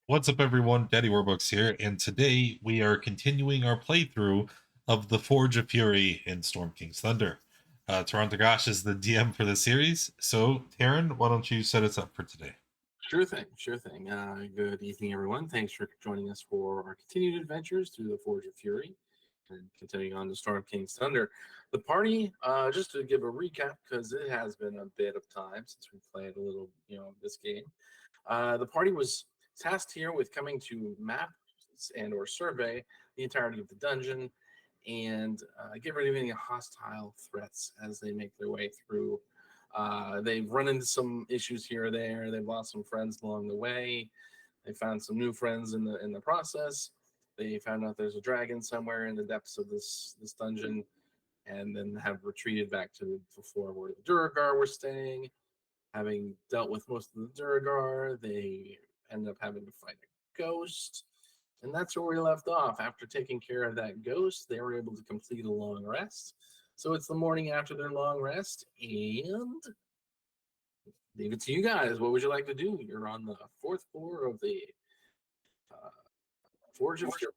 What's up, everyone? Daddy Warbucks here, and today we are continuing our playthrough of the Forge of Fury in Storm King's Thunder. Toronto Gosh is the DM for the series, so Taryn, why don't you set us up for today? Sure thing, sure thing. Good evening, everyone. Thanks for joining us for our continued adventures through the Forge of Fury and continuing on to Storm King's Thunder. The party, just to give a recap, because it has been a bit of time since we played a little, this game. The party was tasked here with coming to map and or survey the entirety of the dungeon and get rid of any hostile threats as they make their way through. They've run into some issues here or there. They've lost some friends along the way. They found some new friends in the process. They found out there's a dragon somewhere in the depths of this dungeon, and then have retreated back to the floor where the Duragar were staying. Having dealt with most of the Duragar, they ended up having to fight a ghost. And that's where we left off. After taking care of that ghost, they were able to complete a long rest. So it's the morning after their long rest, and leave it to you guys. What would you like to do? You're on the fourth floor of the uh, Forge of Fury.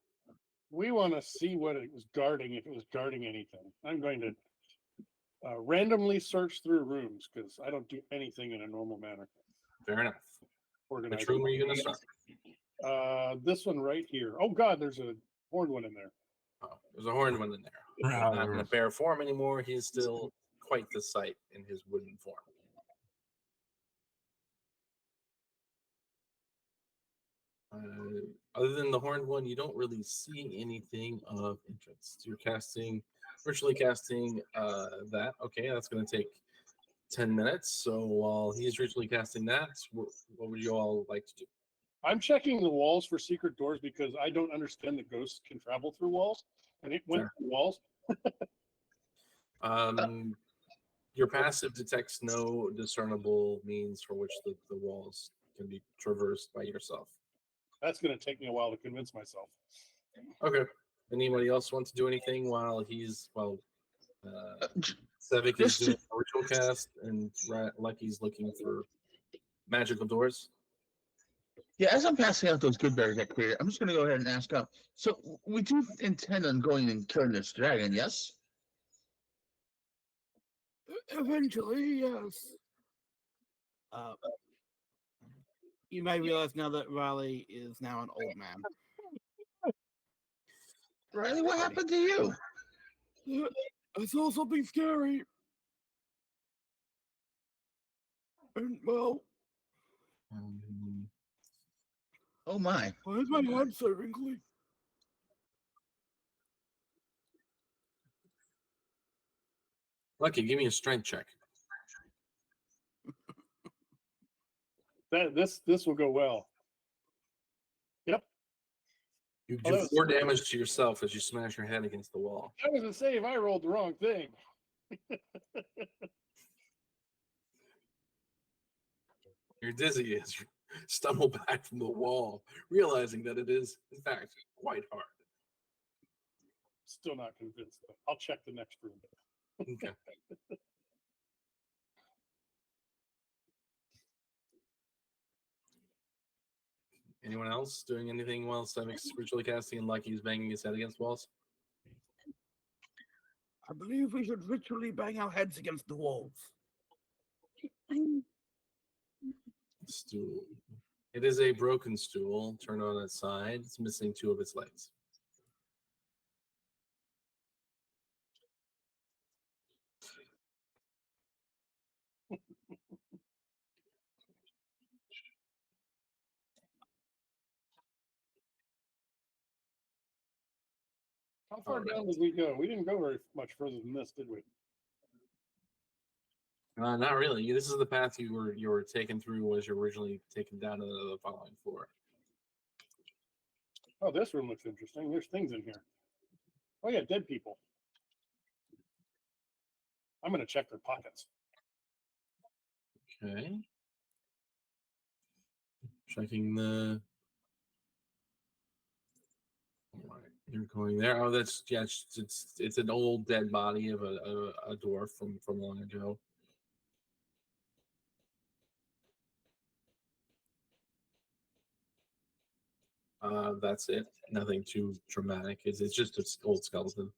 We want to see what it was guarding, if it was guarding anything. I'm going to randomly search through rooms because I don't do anything in a normal manner. Fair enough. Organized. Which room are you going to start? This one right here. Oh God, there's a horned one in there. Oh, there's a horned one in there. Not in a bear form anymore. He's still quite the sight in his wooden form. Other than the horned one, you don't really see anything of interest. You're virtually casting that. Okay, that's going to take 10 minutes. So while he's virtually casting that, what would you all like to do? I'm checking the walls for secret doors because I don't understand that ghosts can travel through walls, and it went through walls. Your passive detects no discernible means for which the walls can be traversed by yourself. That's going to take me a while to convince myself. Okay. Anybody else want to do anything while Sevik is doing a ritual cast and Lucky's looking for magical doors? Yeah, as I'm passing out those good berries I created, I'm just going to go ahead and ask up. So we do intend on going and killing this dragon, yes? Eventually, yes. You may realize now that Riley is now an old man. Riley, what happened to you? I saw something scary. And, well... Oh, my. Why is my hand so wrinkly? Lucky, give me a strength check. This will go well. Yep. You do 4 damage to yourself as you smash your head against the wall. I was going to say if I rolled the wrong thing. You're dizzy as you stumble back from the wall, realizing that it is, in fact, quite hard. Still not convinced. I'll check the next room. Okay. Anyone else doing anything while Sevik's ritually casting and Lucky's banging his head against walls? I believe we should ritually bang our heads against the walls. Stool. It is a broken stool, turned on its side. It's missing 2 of its legs. How far down did we go? We didn't go very much further than this, did we? Not really. This is the path you were taken through. Was you originally taken down to the following floor? Oh, this room looks interesting. There's things in here. Oh yeah, dead people. I'm going to check their pockets. Okay. Checking the. You're going there. Oh, that's it's an old dead body of a dwarf from long ago. That's it. Nothing too dramatic. It's just an old skeleton.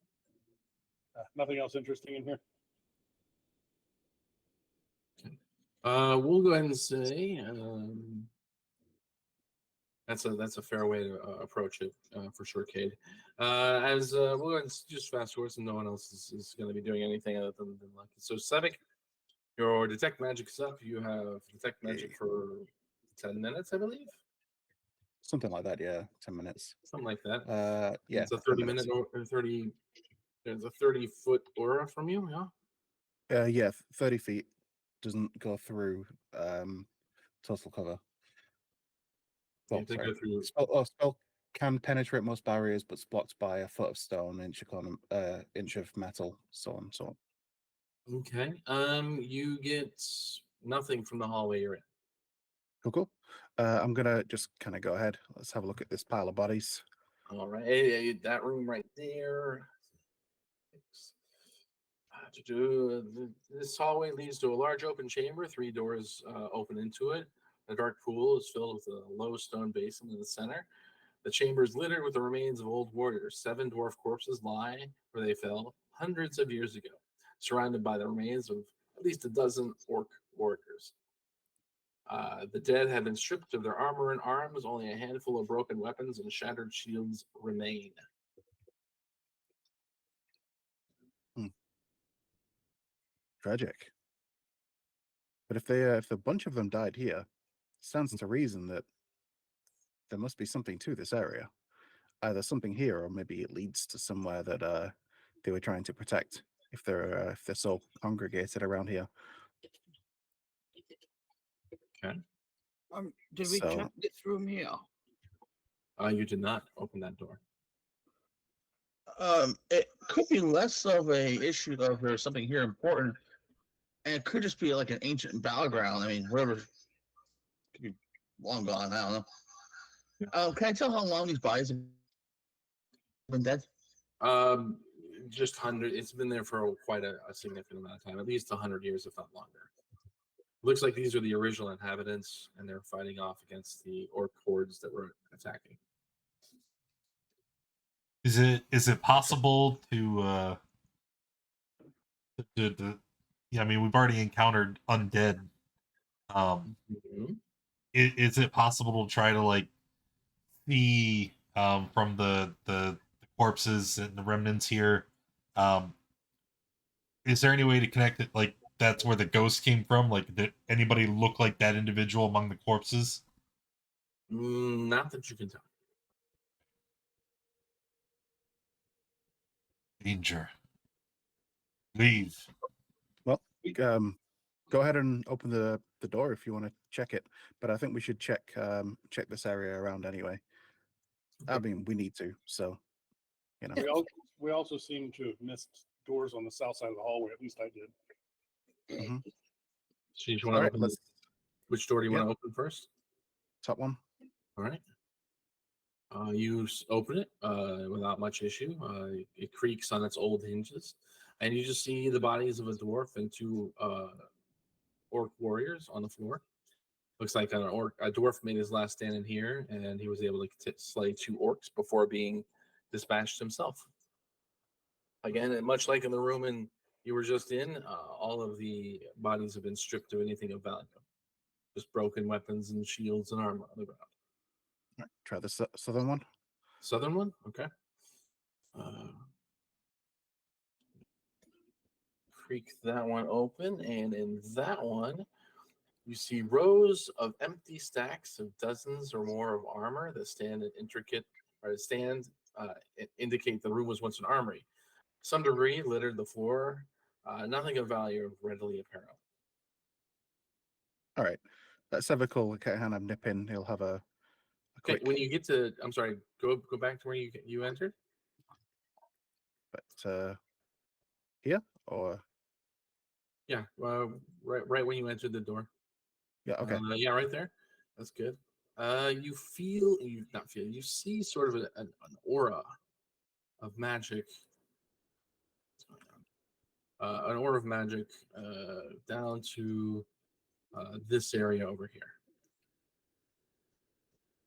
Nothing else interesting in here. We'll go ahead and say that's a fair way to approach it for sure, Cade. As we'll go ahead and just fast forward, so no one else is going to be doing anything other than lucky. So Sevik, your detect magic is up. You have detect magic for 10 minutes, I believe, Something like that, yeah. 10 minutes. something like that. Yeah. It's a 10 30-minute minutes. or 30. There's a 30-foot aura from you, yeah. Yeah, 30 feet doesn't go through total cover. You Well, have to sorry. go through. Spell can penetrate most barriers, but it's blocked by a foot of stone, inch of metal, so on and so on. Okay. You get nothing from the hallway you're in. Cool. I'm gonna just kind of go ahead. Let's have a look at this pile of bodies. All right. Hey, that room right there. This hallway leads to a large open chamber. 3 doors open into it. A dark pool is filled with a low stone basin in the center. The chamber is littered with the remains of old warriors. 7 dwarf corpses lie where they fell hundreds of years ago, surrounded by the remains of at least a dozen orc warriors. The dead have been stripped of their armor and arms. Only a handful of broken weapons and shattered shields remain. Tragic. But if a bunch of them died here, stands to reason that there must be something to this area. Either something here, or maybe it leads to somewhere that they were trying to protect. If they're so congregated around here. Okay. Did we So- check this room here? You did not open that door. It could be less of a issue of there's something here important, and it could just be like an ancient battleground. I mean, whatever could be long gone. I don't know. Can I tell how long these bodies have been dead? Just 100. It's been there for quite a significant amount of time, at least 100 years, if not longer. Looks like these are the original inhabitants, and they're fighting off against the orc hordes that were attacking. Is it possible to yeah, I mean, we've already encountered undead. Is it possible to try to like see from the corpses and the remnants here? Is there any way to connect it? Like that's where the ghost came from? Like did anybody look like that individual among the corpses? Not that you can tell. Danger. Leave. Well, go ahead and open the door if you want to check it. But I think we should check this area around anyway. I mean, we need to. So, you know. We also seem to have missed doors on the south side of the hallway. At least I did. Mhm. So you All want to right, open which door do you want to open first? top one. All right. You open it without much issue. It creaks on its old hinges, and you just see the bodies of a dwarf and 2 orc warriors on the floor. Looks like a dwarf made his last stand in here, and he was able to slay 2 orcs before being dispatched himself. Again, and much like in the room you were just in, all of the bodies have been stripped of anything of value. Just broken weapons and shields and armor on the ground. All right, try the southern one. Southern one? Okay. Creak that one open, and in that one, you see rows of empty stacks of dozens or more of armor that stand in indicate the room was once an armory. Some debris littered the floor. Nothing of value readily apparent. All right. Sevik will kind of nip in. He'll have a Okay, quick. when you get to, I'm sorry, go back to where you entered. But here or Yeah, right when you entered the door. yeah, okay. Yeah, right there. That's good. You see sort of an aura of magic. What's going on? An aura of magic down to this area over here.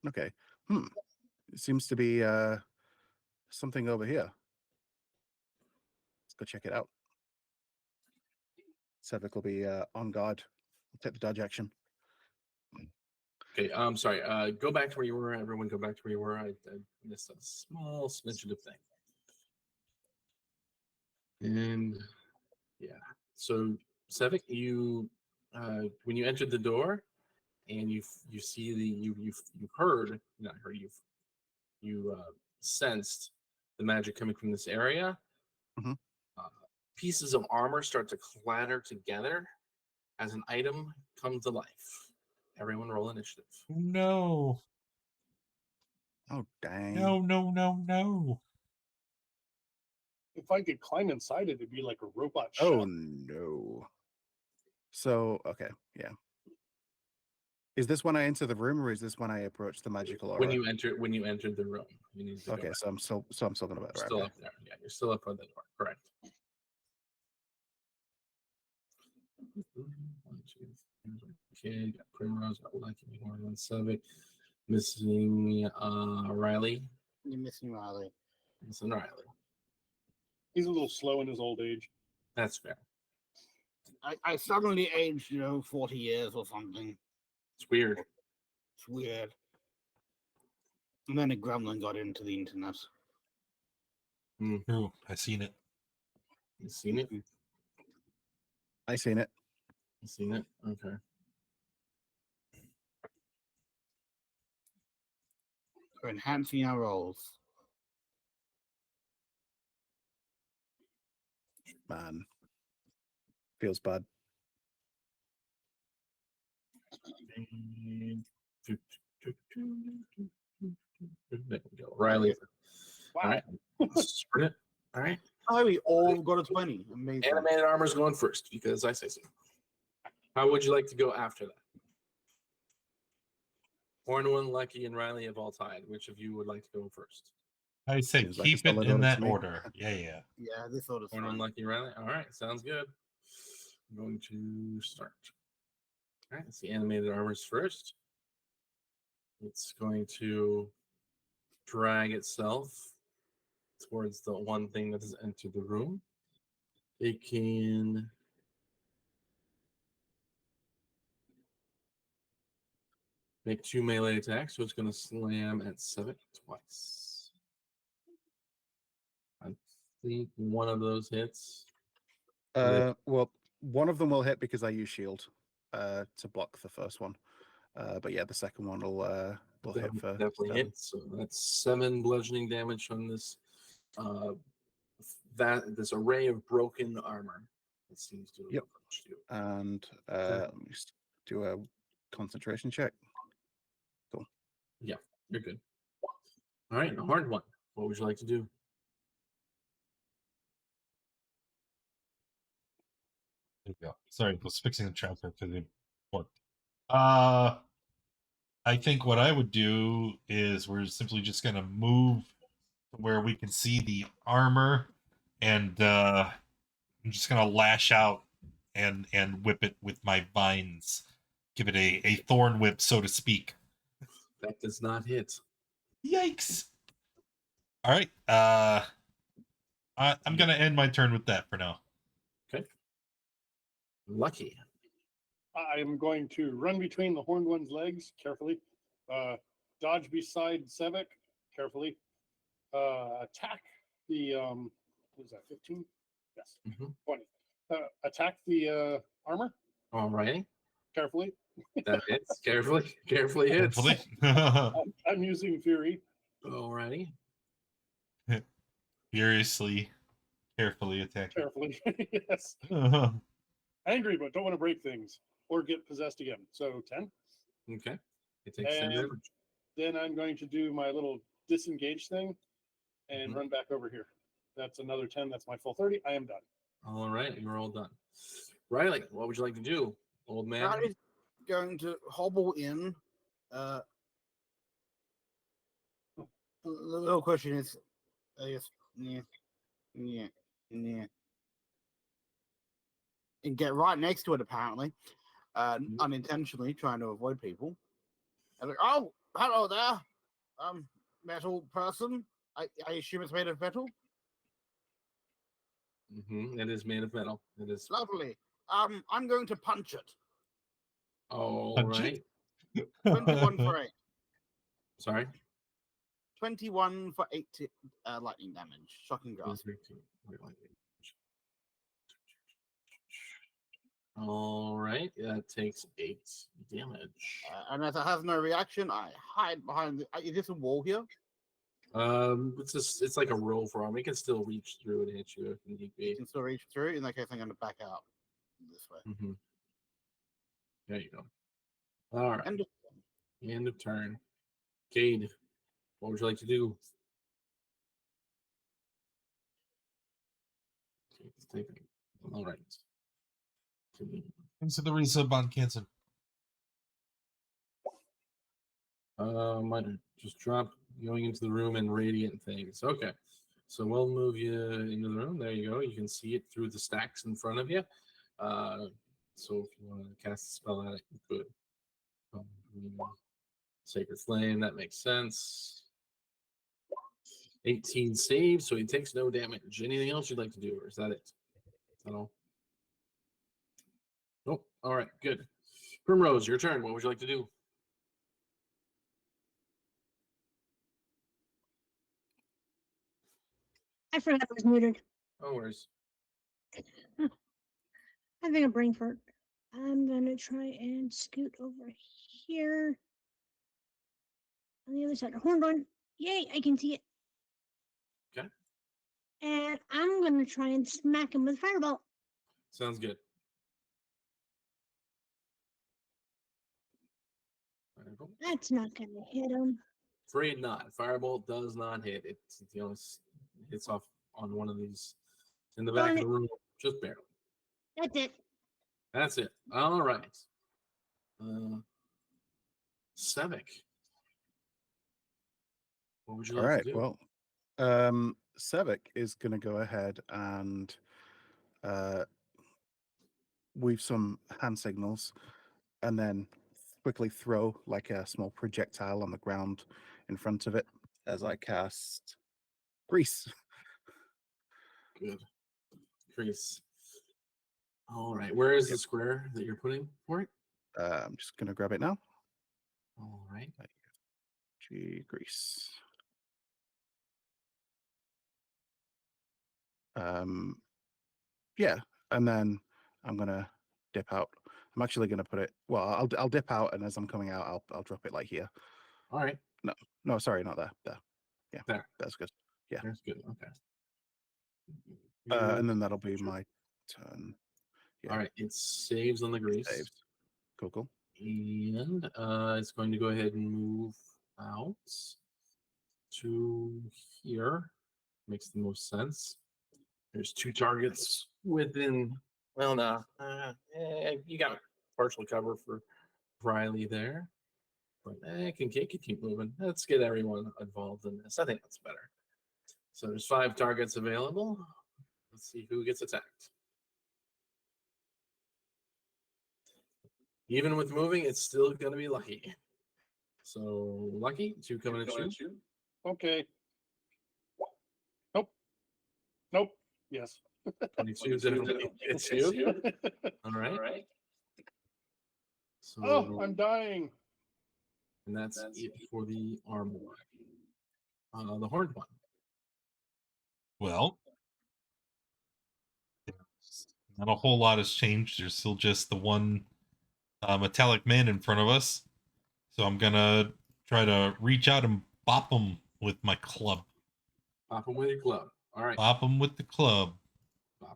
Okay. It seems to be something over here. Let's go check it out. Sevik will be on guard. Take the dodge action. Okay, I'm sorry. Go back to where you were. Everyone, go back to where you were. I missed a small smidgen of thing. And yeah, so Sevik, you when you entered the door, and you see you heard, not heard, you sensed the magic coming from this area. Mhm. Pieces of armor start to clatter together as an item comes to life. Everyone, roll initiative. No. Oh dang! No. If I could climb inside it, it'd be like a robot Oh shell. no! So okay, yeah. Is this when I enter the room, or is this when I approach the magical aura? When you entered the room, you need to go Okay, back. so I'm still gonna You're right. still Okay. up there. Yeah, you're still up on the door. Correct. 1, 2, 3. Okay, got Primrose, got Lucky, Morgan, Sevik, missing Riley. You're missing Riley. Missing Riley. He's a little slow in his old age. That's fair. I suddenly aged, 40 years or something. It's weird. It's weird. And then a gremlin got into the internet. True. I seen it. You seen it? I seen it. You seen it? Okay. We're enhancing our rolls. Man, feels bad. There we go. Riley. Wow. All right. Sprint it. All right. Oh, we all got a 20. Amazing. Animated armor's going first because I say so. How would you like to go after that? Hornwin, Lucky, and Riley have all tied. Which of you would like to go first? I say Seems like a keep it solid in order to that me. order. Yeah. Yeah, this order's Hornwin, fine. Lucky, Riley. All right. Sounds good. I'm going to start. All right. It's the animated armors first. It's going to drag itself towards the one thing that has entered the room. It can make 2 melee attacks, so it's going to slam at Sevik twice. I think one of those hits. Well, one of them will hit because I use shield to block the first one. But yeah, the second one will hit for definitely 7. hit. So that's 7 bludgeoning damage on this this array of broken armor. It seems to Yep. approach you. And let me just do a concentration check. Yeah, you're good. All right, a hard one. What would you like to do? There we go. Sorry, I was fixing the tracker because it worked. I think what I would do is we're simply just gonna move to where we can see the armor, and I'm just gonna lash out and whip it with my vines. Give it a thorn whip, so to speak. That does not hit. Yikes! All right. I'm gonna end my turn with that for now. Okay. Lucky. I am going to run between the horned one's legs carefully, dodge beside Sevik carefully, attack the what is that, 15? Yes, Mhm. 20. Attack the armor All right. carefully. That hits. Carefully hits. Hopefully. I'm using Fury. All righty. Furiously, carefully attacking. Carefully. Yes. Angry, but don't want to break things or get possessed again. So 10. Okay. It takes 10 And damage. then I'm going to do my little disengage thing and Mhm. run back over here. That's another 10. That's my full 30. I am done. All right. You're all done. Riley, what would you like to do, old man? Riley's going to hobble in. The real question is, I guess, yeah. And get right next to it, apparently, unintentionally trying to avoid people. And like, oh, hello there. metal person. I assume it's made of metal. It is made of metal. It is. Lovely. I'm going to punch it. All Punch it? right. 21 for 8. Sorry. 21 for 8 lightning damage. Shocking grasp. All right. That takes 8 damage. And as it has no reaction, I hide behind the. Is this a wall here? It's like a roll for him. It can still reach through and hit you if need You be. can still reach through. In that case, I'm going to back out this way. There you go. All right. And End of turn. Cade, what would you like to do? It's taking. All right. Thanks for the resub on Canson. Might just drop going into the room and radiant things. Okay. So we'll move you into the room. There you go. You can see it through the stacks in front of you. So if you want to cast a spell at it, you could. Sacred Flame, that makes sense. 18 saves, so he takes no damage. Anything else you'd like to do, or is that it? Is that all? Nope. All right, good. Primrose, your turn. What would you like to do? I forgot I was muted. No worries. Having a brain fart. I'm gonna try and scoot over here. On the other side of Hornbone. Yay, I can see it. Okay. And I'm gonna try and smack him with Fireball. Sounds good. That's not gonna hit him. Afraid not. Firebolt does not hit. It's hits off on one of these in the back Darn of the room, just barely. That's it. That's it. All right. Sevik. What would you All like right. to do? Well, Sevik is going to go ahead and weave some hand signals, and then quickly throw like a small projectile on the ground in front of it as I cast Grease. Good. Crease. All right. Where is the square that you're putting for it? I'm just going to grab it now. All right. G Grease. Yeah, and then I'm gonna dip out. I'm actually gonna put it. Well, I'll dip out, and as I'm coming out, I'll drop it like here. All right. No, sorry, not there. There. Yeah, There. that's good. Yeah. That's good. Okay. And then that'll be my turn. Yeah. All right. It saves on the grease. Saves. Cool. And it's going to go ahead and move out to here. Makes the most sense. There's 2 targets within. Well, no, you got partial cover for Riley there, but it can keep moving. Let's get everyone involved in this. I think that's better. So there's 5 targets available. Let's see who gets attacked. Even with moving, it's still going to be Lucky. So Lucky, 2 coming at you. Okay. Nope. Yes. 22 definitely hits you. All right. So, Oh, I'm dying. and that's it for the armor. The horned one. Well, not a whole lot has changed. There's still just the one metallic man in front of us. So I'm gonna try to reach out and bop him with my club. Pop him with your club. All right. Bop him with the club.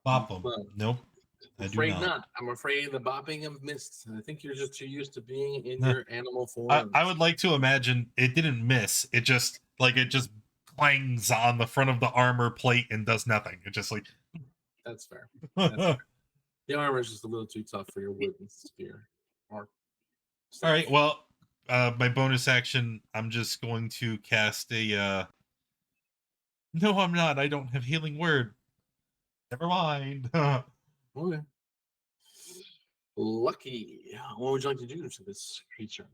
Bop him. Club. Nope. I do Afraid not. not. I'm afraid the bopping of missed. I think you're just too used to being in Nah. your animal form. I would like to imagine it didn't miss. It just clangs on the front of the armor plate and does nothing. It just like That's fair. That's fair. The armor is just a little too tough for your wooden spear. Or all right. Well, my bonus action, I'm just going to cast a. No, I'm not. I don't have healing word. Never mind. Okay. Lucky. What would you like to do to this creature?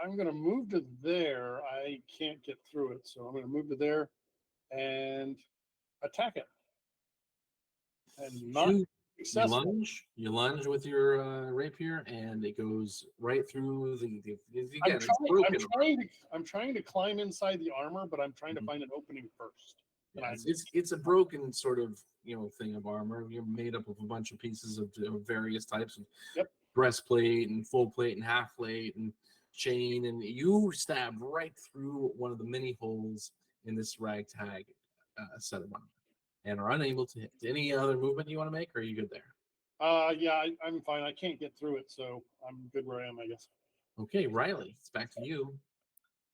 I'm going to move to there. I can't get through it, so I'm going to move to there and attack it. And not You successful. you lunge with your rapier, and it goes right through again. It's I'm broken. trying to climb inside the armor, but I'm trying to Mhm. find an opening first. Yeah, it's a broken sort of thing of armor. You're made up of a bunch of pieces of various types of Yep. breastplate and full plate and half plate and chain, and you stab right through one of the many holes in this ragtag set of armor, and are unable to hit. Any other movement you want to make, or are you good there? Yeah, I'm fine. I can't get through it, so I'm good where I am, I guess. Okay, Riley, it's back to you.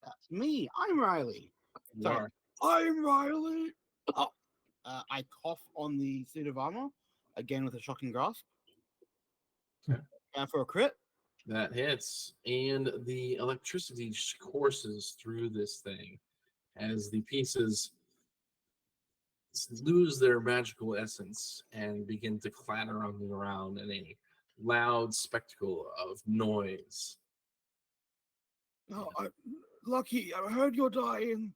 That's me. I'm Riley. You Sorry. are. I'm Riley. Oh. I cough on the suit of armor again with a shocking grasp. Okay. And for a crit. That hits, and the electricity just courses through this thing as the pieces lose their magical essence and begin to clatter on the ground in a loud spectacle of noise. Oh, Lucky, I heard you're dying.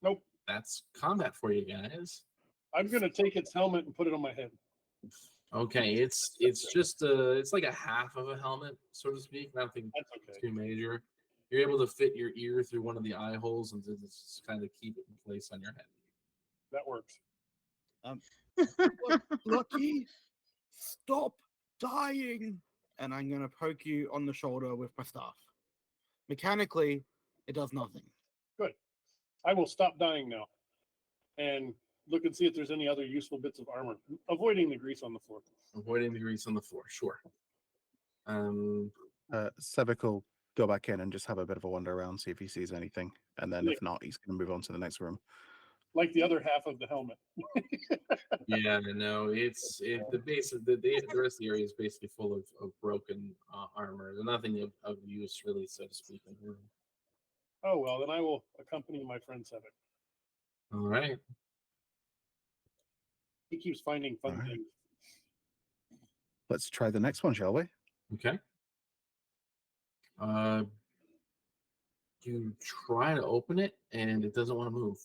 Nope. That's combat for you guys. I'm going to take its helmet and put it on my head. Okay, it's just it's like a half of a helmet, so to speak. Nothing That's okay. too major. You're able to fit your ear through one of the eye holes and just kind of keep it in place on your head. That works. Lucky, stop dying. And I'm going to poke you on the shoulder with my staff. Mechanically, it does nothing. Good. I will stop dying now and look and see if there's any other useful bits of armor, avoiding the grease on the floor. Avoiding the grease on the floor, sure. Sevik will go back in and just have a bit of a wander around, see if he sees anything, and then if not, he's going to move on to the next room. Like the other half of the helmet. Yeah, no, the base of the rest of the area is basically full of broken armor. There's nothing of use, really, so to speak, in the room. Oh, well, then I will accompany my friend Sevik. All right. He keeps finding fun All right. things. Let's try the next one, shall we? Okay. You try to open it, and it doesn't want to move.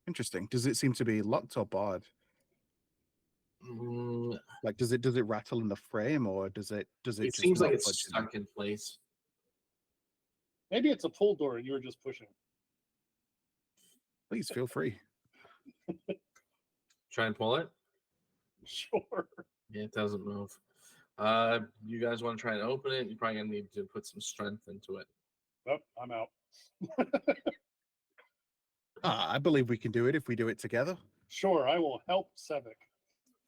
Interesting. Does it seem to be locked or barred? Mm, Like, does it rattle in the frame, or does it it just seems like not it's budge in? stuck in place. Maybe it's a pull door and you were just pushing. Please feel free. Try and pull it. Sure. Yeah, it doesn't move. You guys want to try and open it? You're probably gonna need to put some strength into it. Oh, I'm out. I believe we can do it if we do it together. Sure, I will help Sevik.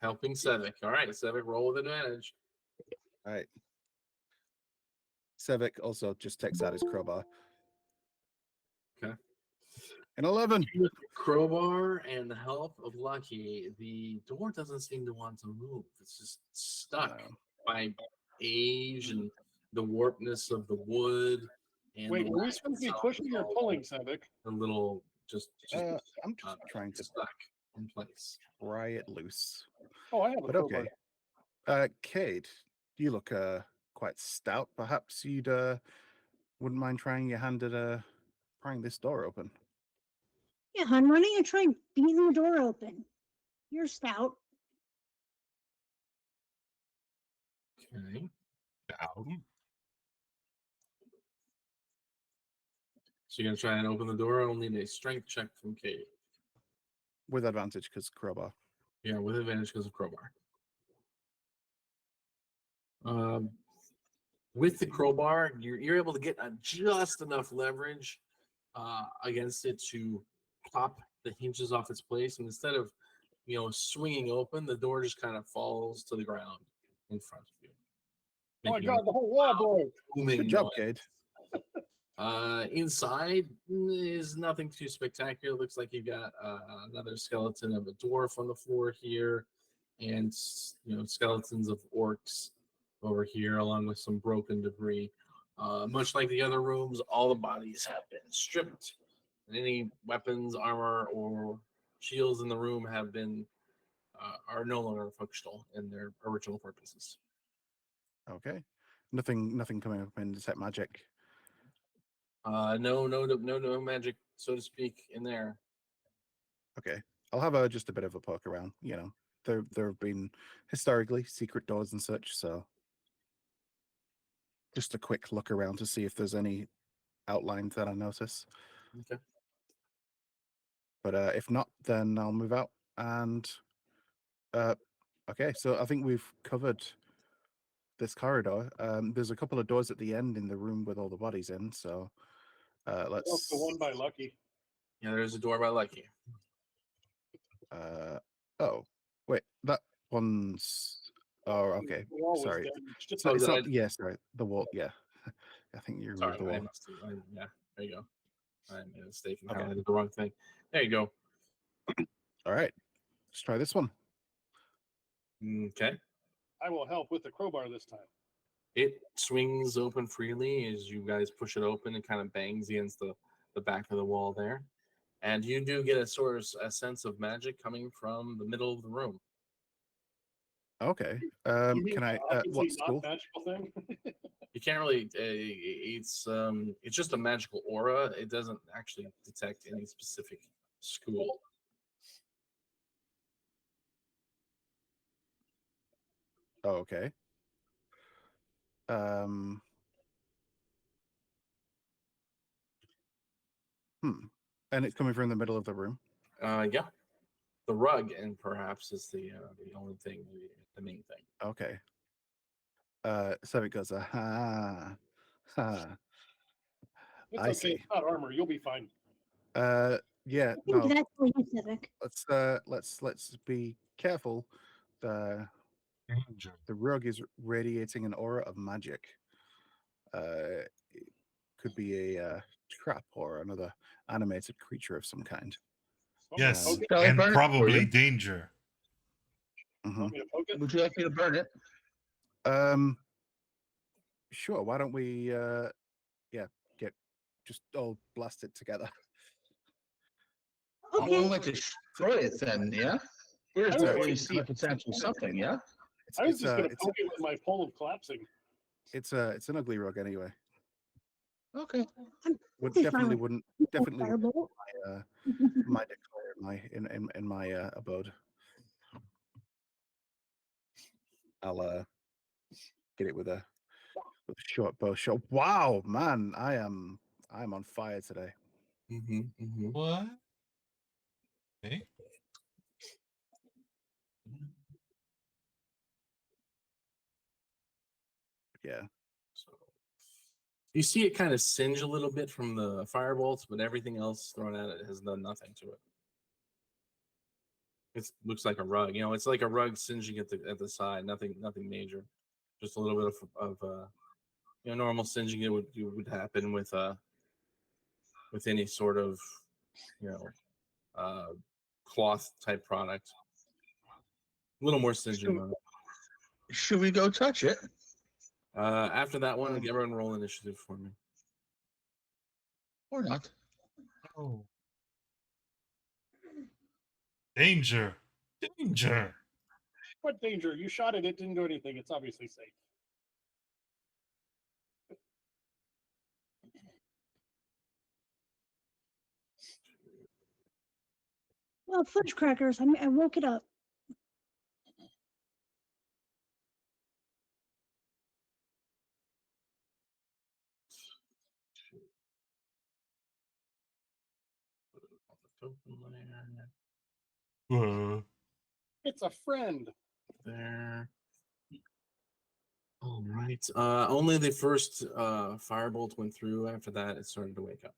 Helping Sevik. All right, Sevik, roll with advantage. All right. Sevik also just takes out his crowbar. Okay. An 11. With the crowbar and the help of Lucky, the door doesn't seem to want to move. It's just stuck by age and the warpness of the wood. And Wait, the are we latch supposed to be itself pushing is or all pulling, Sevik? a little just I'm just trying to stuck in place. pry it loose. Oh, I have a But crowbar. okay. Cade, you look quite stout. Perhaps you'd wouldn't mind trying your hand at prying this door open. Yeah, hon, why don't you try beating the door open? You're stout. Okay. Down. So you're gonna try and open the door. I'll need a strength check from Kate. With advantage because crowbar. Yeah, with advantage because of crowbar. With the crowbar, you're able to get just enough leverage against it to pop the hinges off its place, and instead of swinging open, the door just kind of falls to the ground in front of you. Oh my making a god, the whole wall broke. booming Good job, noise. Cade. Inside is nothing too spectacular. Looks like you've got another skeleton of a dwarf on the floor here, and skeletons of orcs over here, along with some broken debris. Much like the other rooms, all the bodies have been stripped, and any weapons, armor, or shields in the room have been are no longer functional in their original purposes. Okay. Nothing coming up in detect magic. No magic, so to speak, in there. Okay, I'll have just a bit of a poke around. You know, there have been historically secret doors and such, so just a quick look around to see if there's any outlines that I notice. Okay. But if not, then I'll move out. And okay, so I think we've covered this corridor. There's a couple of doors at the end in the room with all the bodies in. So That's the one by Lucky. Yeah, there's a door by Lucky. Oh, wait, that one's. Oh, okay. The wall was Sorry. dead. It's just So Oh, it's did not. I- Yeah, sorry. The wall. Yeah, I think you Sorry, removed the I wall. must have. Yeah, there you go. I made a mistake and Okay. highlighted the wrong thing. There you go. All right, let's try this one. Okay. I will help with the crowbar this time. It swings open freely as you guys push it open and kind of bangs against the back of the wall there. And you do get a sort of a sense of magic coming from the middle of the room. Okay. You mean Can I? obviously What not school? magical thing? You can't really. It's just a magical aura. It doesn't actually detect any specific school. Oh, okay. Um. And it's coming from the middle of the room. Yeah, the rug and perhaps is the only thing, the main thing. Okay. So it goes. Ha. It's I okay. see. It's not armor. You'll be fine. Yeah. I think No. that's for you, Civic. Let's be careful. Danger. The rug is radiating an aura of magic. It could be a trap or another animated creature of some kind. Want me to Yes, poke it? Shall I and burn it for probably you? danger. Mhm. Want me to poke it? Would you like me to burn it? Sure. Why don't we? Get just all blasted together. You Okay. would like to destroy it then, yeah? Here's I was where going you to- see potential something, yeah? It's I was it's just a going to it's poke it with my pole of collapsing. it's an ugly rug anyway. Okay. Would This is definitely fine. wouldn't Oh, definitely Firebolt. my declare in my abode. I'll get it with a short bow shot. Wow, man, I'm on fire today. What? Okay. Yeah. So you see it kind of singe a little bit from the firebolts, but everything else thrown at it has done nothing to it. It looks like a rug. You know, it's like a rug singeing at the side. Nothing major. Just a little bit of normal singeing it would happen with any sort of you know cloth type product. A little more singeing on it. Should we go touch it? After that one, everyone roll initiative for me. Or not? Oh. Danger. Danger. What danger? You shot it. It didn't do anything. It's obviously safe. Well, fudge crackers. I woke it up. It's a friend. There. All right. Only the first firebolt went through. After that, it started to wake up.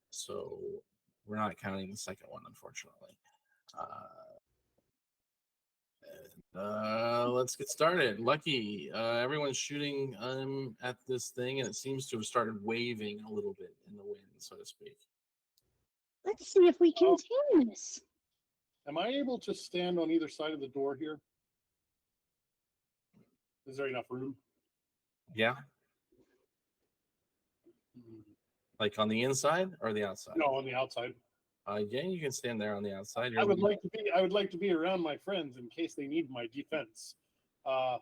So we're not counting the second one, unfortunately. Let's get started. Lucky. Everyone's shooting at this thing, and it seems to have started waving a little bit in the wind, so to speak. Let's see if we can tame this. Am I able to stand on either side of the door here? Is there enough room? Yeah, like on the inside or the outside? No, on the outside. Yeah, you can stand there on the outside. I would like to be around my friends in case they need my defense. I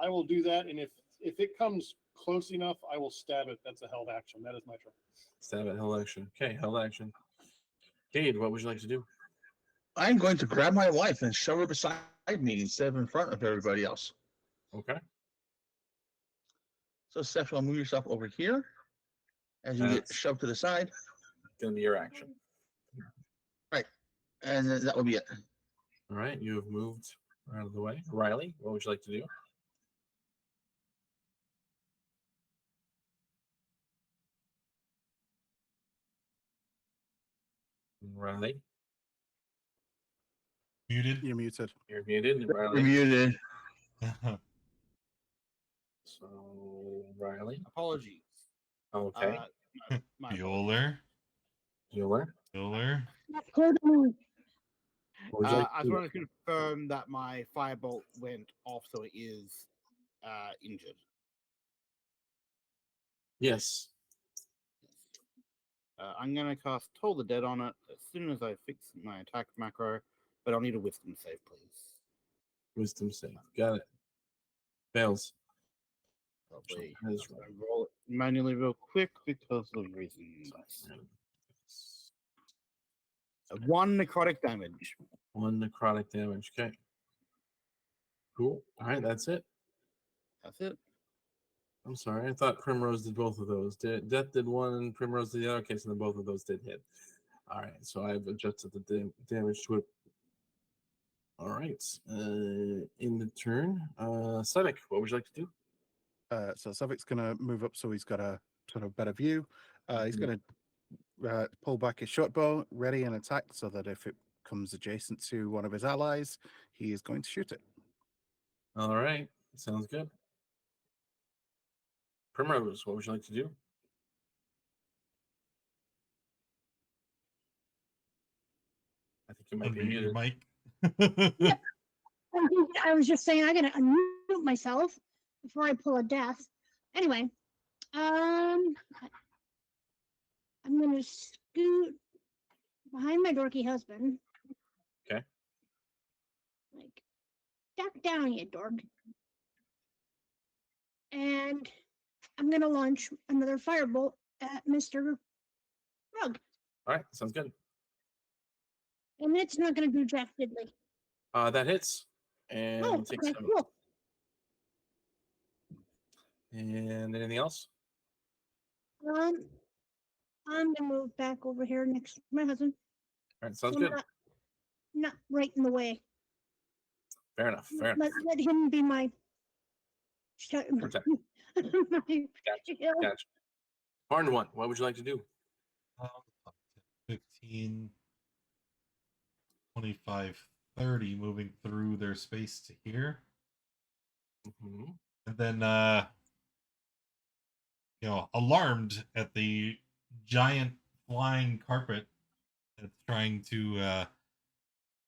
will do that, and if if it comes close enough, I will stab it. That's a held action. That is my turn. Stab at held action. Okay, held action. Cade, what would you like to do? I'm going to grab my wife and shove her beside me instead of in front of everybody else. Okay. So, Steph, you'll move yourself over here as you get That's shoved to the side. going to be your action. And then that will be it. All right, you have moved out of the way. Riley, what would you like to do? Riley, Muted. You're muted. you're muted. You're Riley. muted. So, Riley. Apologies. Okay. My apologies. Bueller. Bueller. Bueller. Hold on. What would you like I to just do? want to confirm that my firebolt went off, so it is injured. Yes. I'm going to cast Toll the Dead on it as soon as I fix my attack macro, but I'll need a wisdom save, please. Wisdom save. Got it. Fails. Probably That is I'm gonna roll it manually real quick because of reasons. One necrotic damage. 1 necrotic damage. Okay. Cool. All right, that's it. That's it. I'm sorry. I thought Primrose did both of those. Death did one and Primrose did the other. Okay, so then both of those did hit. All right, so I've adjusted the damage to it. All right. In the turn, Sedek, what would you like to do? So Savik's going to move up so he's got a sort of better view. He's Mhm. going to pull back his short bow, ready and attack, so that if it comes adjacent to one of his allies, he is going to shoot it. All right, sounds good. Primrose, what would you like to do? I think you might be Unmute your muted. mic. I was just saying I gotta unmute myself before I pull a death. Anyway, I'm gonna scoot behind my dorky husband. Okay. Like, duck down, you dork. And I'm gonna launch another firebolt at Mr. Rug. All right, sounds good. And it's not gonna do jack diddly. That hits. And Oh, takes okay, him. cool. And anything else? I'm gonna move back over here next to my husband. All right, sounds so good. Not right in the way. Fair enough. Fair enough. Let him be my Protect. my Gotcha. shield. Gotcha. Horned one, what would you like to do? 15, 25, 30, moving through their space to here. Mhm. And then, alarmed at the giant flying carpet that's trying to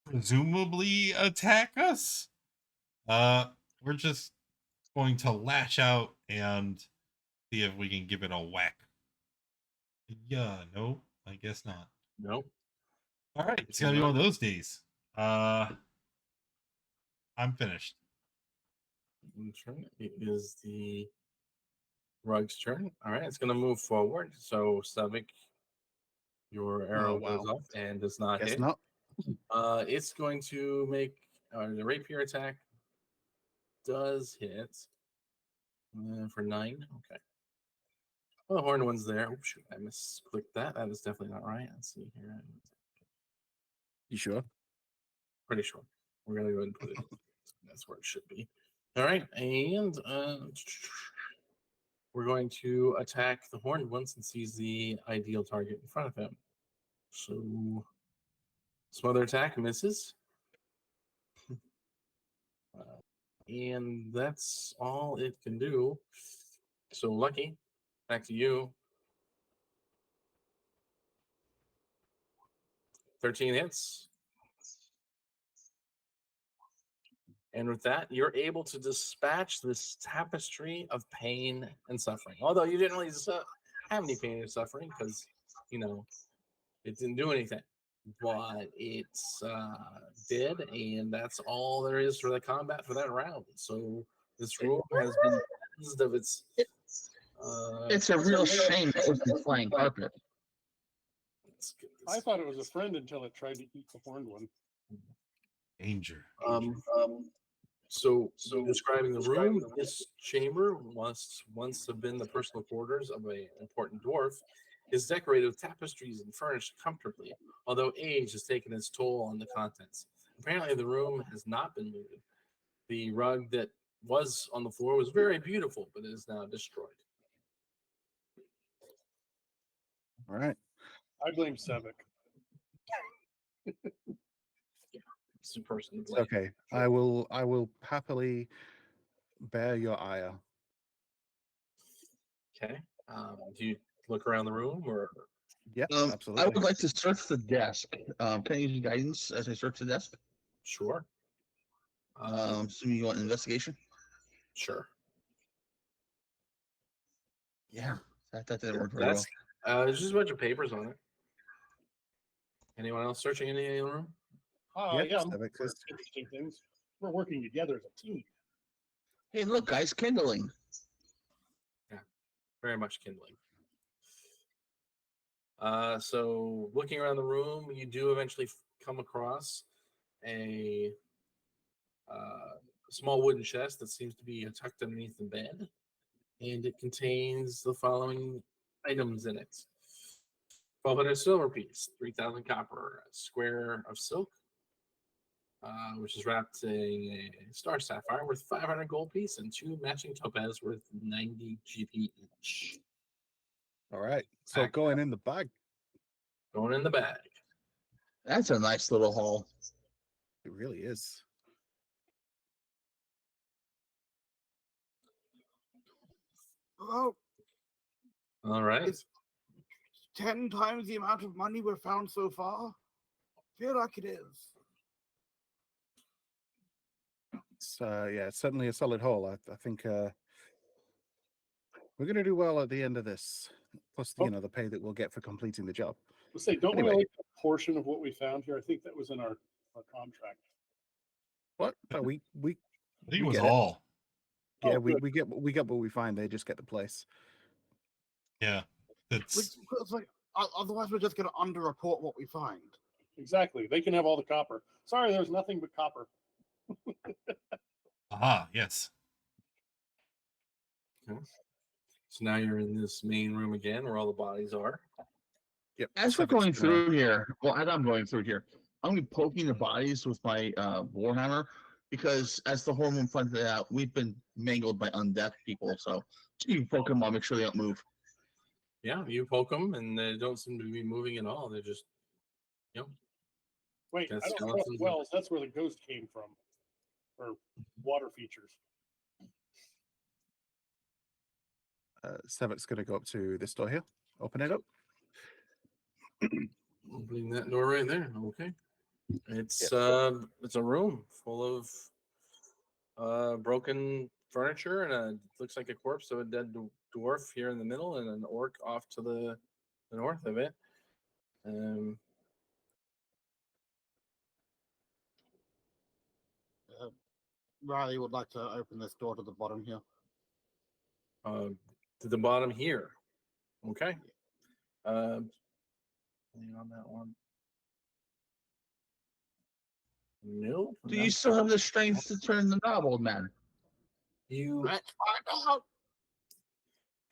presumably attack us, we're just going to lash out and see if we can give it a whack. Yeah, no, I guess not. No. All right, it's Guess gonna be one not. of those days. I'm finished. Turn. It is the Rug's turn. All right, it's going to move forward. So, Savik, your arrow goes wow. off and does not Guess hit. not. It's going to make the rapier attack does hit for 9. Okay. Well, the horn one's there. Oh, shoot, I misclicked that. That is definitely not right. Let's see here. You sure? Pretty sure. We're going to go ahead and put it. That's where it should be. All right, and we're going to attack the horned one since he's the ideal target in front of him. So, smother attack misses. And that's all it can do. So, Lucky, back to you. 13 hits. And with that, you're able to dispatch this tapestry of pain and suffering. Although you didn't really have any pain or suffering because, it didn't do anything. But it's did, and that's all there is for the combat for that round. So this room has been of its. It's a real shame that it's the flying carpet. Let's get I this. thought it was a friend until it tried to eat the horned one. Danger. So describing the room, this chamber must once have been the personal quarters of an important dwarf. Is decorated with tapestries and furnished comfortably, although age has taken its toll on the contents. Apparently, the room has not been looted. The rug that was on the floor was very beautiful, but is now destroyed. All right. I blame Sevik. It's the person to It's blame. okay. I will happily bear your ire. Okay. Do you look around the room, or Yeah, I absolutely. would like to search the desk. Can I use guidance as I search the desk? sure? So you want investigation? Sure. Yeah, that didn't work very That's well. there's just a bunch of papers on it. Anyone else searching anything in the room? Yeah, Yeah, I'm Sevik looking for is- interesting things. We're working together as a team. Hey, look, guys, kindling. Very much kindling. So looking around the room, you do eventually come across a small wooden chest that seems to be tucked underneath the bed, and it contains the following items in it: 1,200 silver piece, 3,000 copper, a square of silk, which is wrapped in a star sapphire worth 500 gold piece, and 2 matching topaz worth 90 GP each. All right. So Back going in the bag. Going in the bag. That's a nice little haul. It really is. Well, All right. It's 10 times the amount of money we've found so far. Feel like it is. It's yeah, it's certainly a solid haul. I think we're gonna do well at the end of this. Plus, Oh. you know, the pay that we'll get for completing the job. Let's say, don't we Anyway. only get a portion of what we found here? I think that was in our contract. What? No, we I think we it was get it. all. yeah, Oh, good. we get what we find. They just get the place. Yeah. Which, It's it's like, otherwise, we're just going to underreport what we find. Exactly. They can have all the copper. Sorry, there's nothing but copper. aha, yes. So now you're in this main room again where all the bodies are. Yep. As we're Sevik's going gonna- through here, well, as I'm going through here, I'm gonna be poking the bodies with my warhammer because, as the hormone pointed out, we've been mangled by undead people. So you poke them, I'll make sure they don't move. Yeah, you poke them and they don't seem to be moving at all. They're just, you know, Wait, Got I don't trust skeletons. wells. That's where the ghost came from. Or water features. Sevik's gonna go up to this door here. Open it up. opening that door right there. Okay. It's a room full of broken furniture and looks like a corpse of a dead dwarf here in the middle and an orc off to the north of it. Riley would like to open this door to the bottom here. To the bottom here. Okay. Hang on that one. Nope. Do you still have the strength to turn the knob, old man? You Let's find out.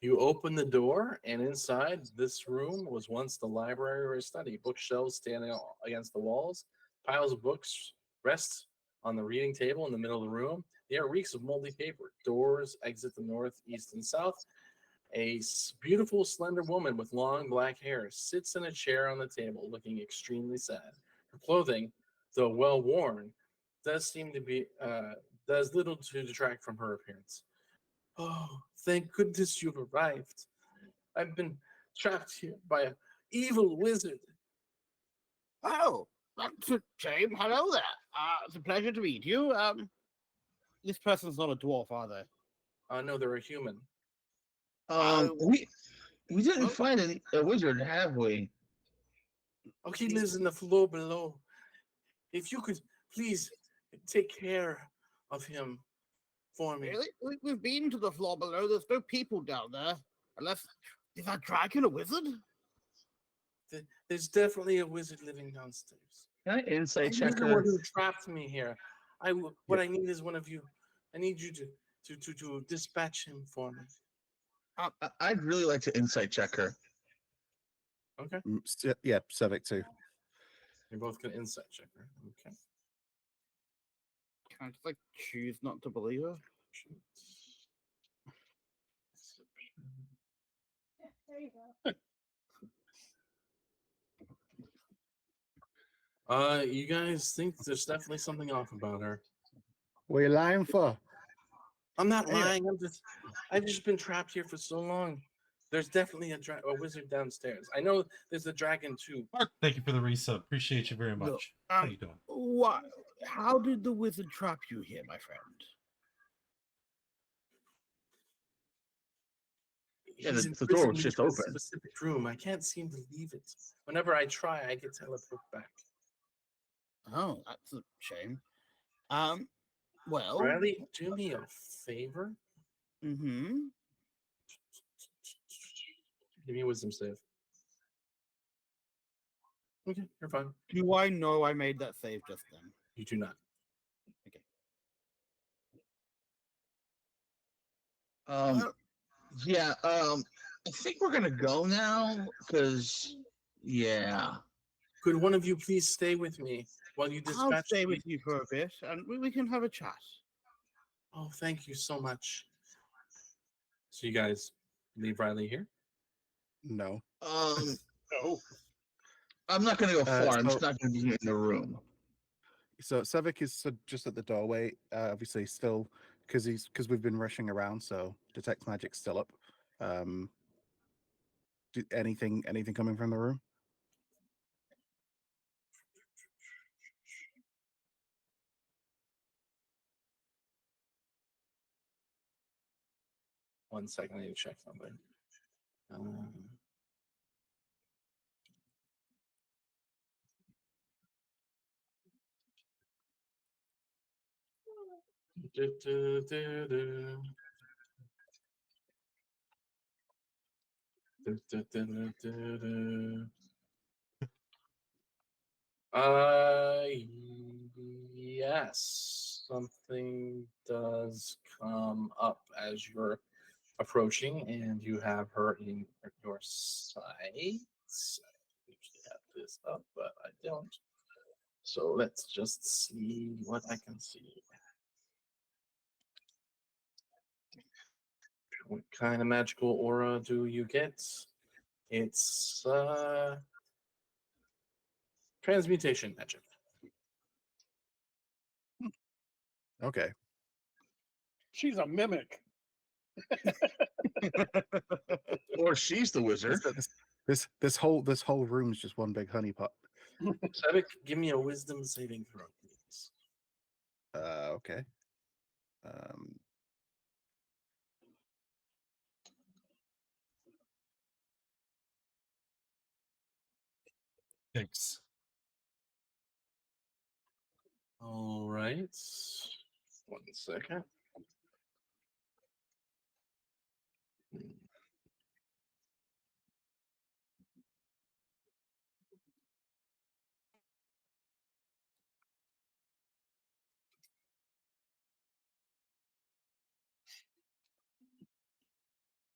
You open the door, and inside this room was once the library or a study. Bookshelves standing against the walls, piles of books rest on the reading table in the middle of the room. The air reeks of moldy paper. Doors exit the north, east, and south. A beautiful, slender woman with long black hair sits in a chair on the table, looking extremely sad. Her clothing, though well worn, does seem to be does little to detract from her appearance. Oh, thank goodness you've arrived. I've been trapped here by an evil wizard. Oh, that's a shame. Hello there. It's a pleasure to meet you. This person's not a dwarf, are they? No, they're a human. We didn't find a wizard, have we? Oh, he lives in the floor below. If you could please take care of him for me. Really? We've been to the floor below. There's no people down there. Unless, is that dragon a wizard? There's definitely a wizard living downstairs. Can I insight He's check the one her? who trapped me here. What I need is one of you. I need you to dispatch him for me. I'd really like to insight check her. Okay. Yeah, Sevik too. You're both gonna insight check her. Okay. Can I just like choose not to believe her? There you go. You guys think there's definitely something off about her. What are you lying for? I'm not Anyway. lying. I've just been trapped here for so long. There's definitely a wizard downstairs. I know there's a dragon too. Mark, thank you for the resub. Appreciate you very much. Look, How you doing? What? How did the wizard trap you here, my friend? Yeah, He's the door imprisoned was me just to a open. specific room. I can't seem to leave it. Whenever I try, I get teleported back. Oh, that's a shame. Well, Riley, do me a favor. mm-hmm. Give me a wisdom save. Okay, you're fine. Do I know I made that save just then? You do not. Um, yeah. I think we're gonna go now because, yeah. Could one of you please stay with me while you dispatch? I'll stay me? with you for a bit, and we can have a chat. Oh, thank you so much. So you guys leave Riley here? No. No. I'm not gonna go far. I'm so- just not gonna be in the room. So Sevik is just at the doorway, obviously still because we've been rushing around, so detect magic's still up. Anything coming from the room? One second, I need to check something. Uh, yes, something does come up as you're approaching, and you have her in your sights. I usually have this up, but I don't. So let's just see what I can see. What kind of magical aura do you get? It's transmutation magic. Okay. She's a mimic. Or she's the wizard. This whole room is just one big honeypot. Sevik, give me a wisdom saving throw, please. Okay. Um, Thanks. All right. 1 second.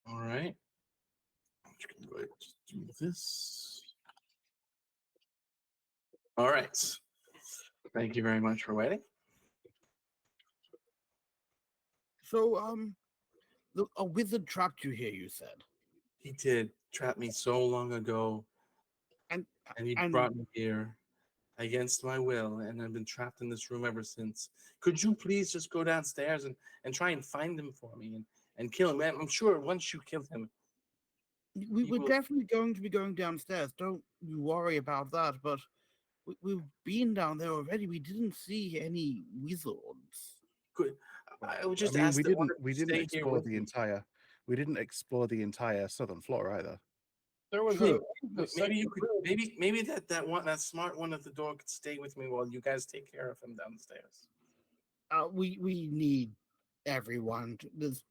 All right. I'm just gonna go ahead and just do this. All right. Thank you very much for waiting. So, a wizard trapped you here. You said, He did trap me so long ago, and and he and brought me here against my will, and I've been trapped in this room ever since. Could you please just go downstairs and try and find him for me and kill him? I'm sure once you kill him, we're will- definitely going to be going downstairs. Don't you worry about that. But we've been down there already. We didn't see any wizards. could I would just I mean, ask that one of we you didn't stay here explore with the me. entire we didn't explore the entire southern floor either. There was True. Maybe you could maybe that smart one at the door could stay with me while you guys take care of him downstairs. We need everyone. There's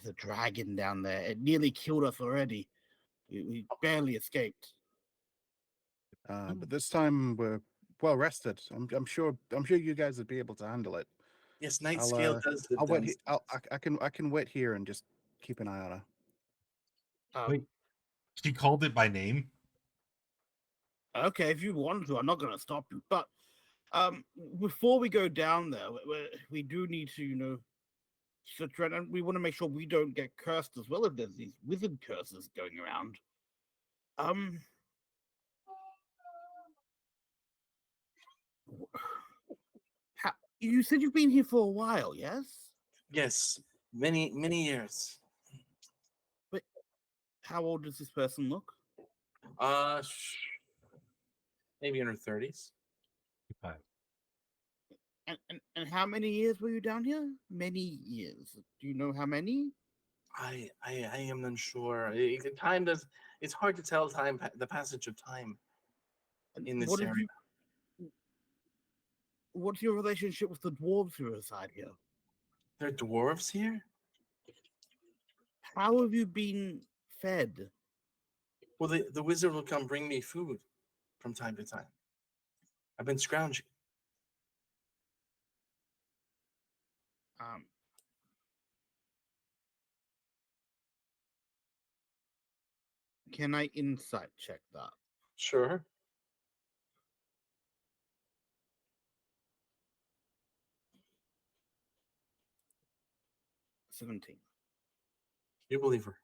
a dragon down there. It nearly killed us already. We barely escaped. But this time we're well rested. I'm sure you guys would be able to handle it. Yes, Night I'll, Scale does live I'll wait. downstairs. I can wait here and just keep an eye on her. Wait, she called it by name. Okay, if you want to, I'm not going to stop you. But before we go down there, we do need to, and we want to make sure we don't get cursed as well if there's these wizard curses going around. You said you've been here for a while, yes? Yes, many years. But how old does this person look? Maybe in her 30s. And how many years were you down here? Many years. Do you know how many? I am unsure. Time does. It's hard to tell the passage of time in this area. What's your relationship with the dwarves who reside here? There are dwarves here? How have you been fed? Well, the wizard will come bring me food from time to time. I've been scrounging. Can I insight check that? Sure. 17. You believe her.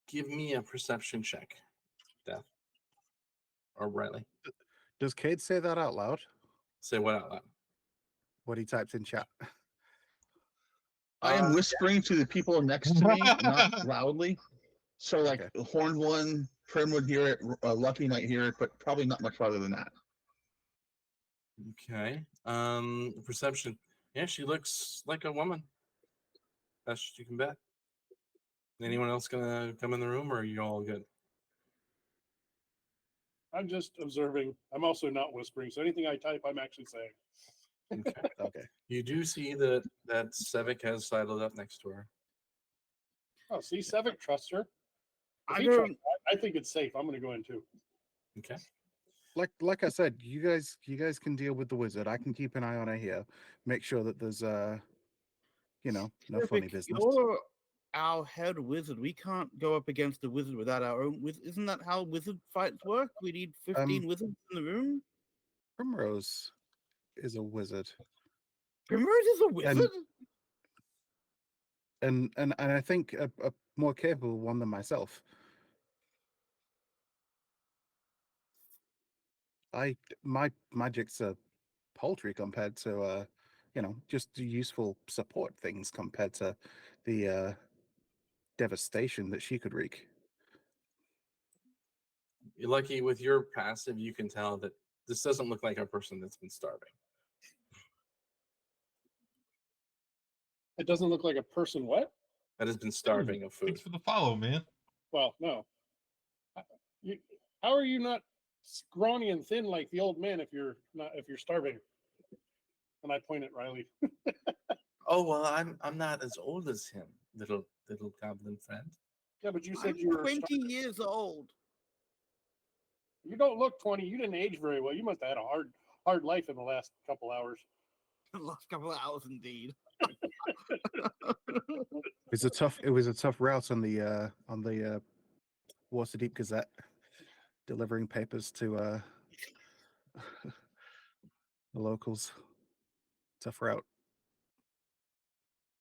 Give me a perception check, Death. Or Riley. Does Cade say that out loud? Say what out loud? What he typed in chat. I am whispering to the people next to me, not loudly. So, like, Okay. the horned one, Prim would hear it, Lucky might hear it, but probably not much farther than that. Okay. Perception. Yeah, she looks like a woman. Best you can bet. Anyone else gonna come in the room, or are you all good? I'm just observing. I'm also not whispering, so anything I type, I'm actually saying. Okay. Okay. You do see that Sevik has sidled up next to her. Oh, see, Sevik trusts her. If I he don't. trusts her, I think it's safe. I'm going to go in too. Okay. Like I said, you guys can deal with the wizard. I can keep an eye on her here. Make sure that there's no funny Terrific. business. You're our head wizard. We can't go up against a wizard without our own wizard. Isn't that how wizard fights work? We need 15 wizards in the room. Primrose is a wizard. Primrose is a wizard. And I think a more capable one than myself. My magic's a paltry compared to just useful support things compared to the devastation that she could wreak. You're lucky with your passive, you can tell that this doesn't look like a person that's been starving. It doesn't look like a person. What? That has been starving of food. Thanks for the follow, man. Well, no. How are you not scrawny and thin like the old man if you're starving? And I point at Riley. Oh well, I'm not as old as him, little goblin friend. Yeah, but you said I'm you were 20 starving. years old. You don't look 20. You didn't age very well. You must have had a hard life in the last couple hours. The last couple of hours, indeed. It was a tough route on the Waterdeep Gazette, delivering papers to the locals. Tough route.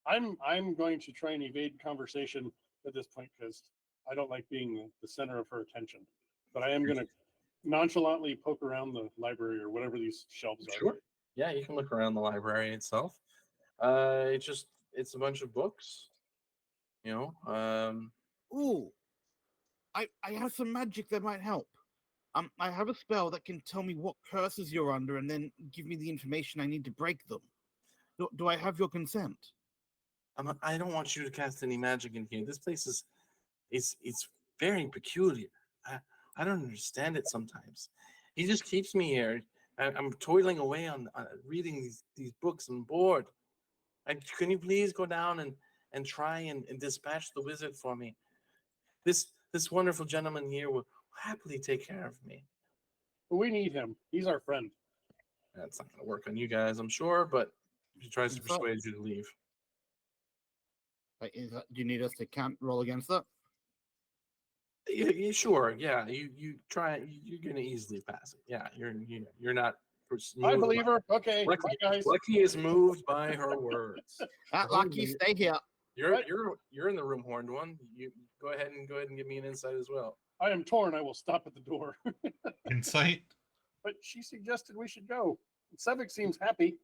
I'm going to try and evade conversation at this point because I don't like being the center of her attention. But I am going to nonchalantly poke around the library or whatever these shelves are. Sure. Yeah, you can look around the library itself. It's a bunch of books. Ooh, I have some magic that might help. I have a spell that can tell me what curses you're under and then give me the information I need to break them. Do I have your consent? I don't want you to cast any magic in here. This place is it's very peculiar. I don't understand it sometimes. He just keeps me here. I'm toiling away on reading these books and bored. Can you please go down and try and dispatch the wizard for me? This wonderful gentleman here will happily take care of me. We need him. He's our friend. That's not going to work on you guys, I'm sure, but he tries to Is that- persuade you to leave. Like, do you need us to count roll against that? Yeah, sure. Yeah, you try. You're going to easily pass it. Yeah, you're not. I believe her. Okay, Lucky, bye, guys. Lucky is moved by her words. Lucky, stay here. You're in the room, Horned One. You go ahead and give me an insight as well. I am torn. I will stop at the door. Insight. But she suggested we should go. Sevik seems happy.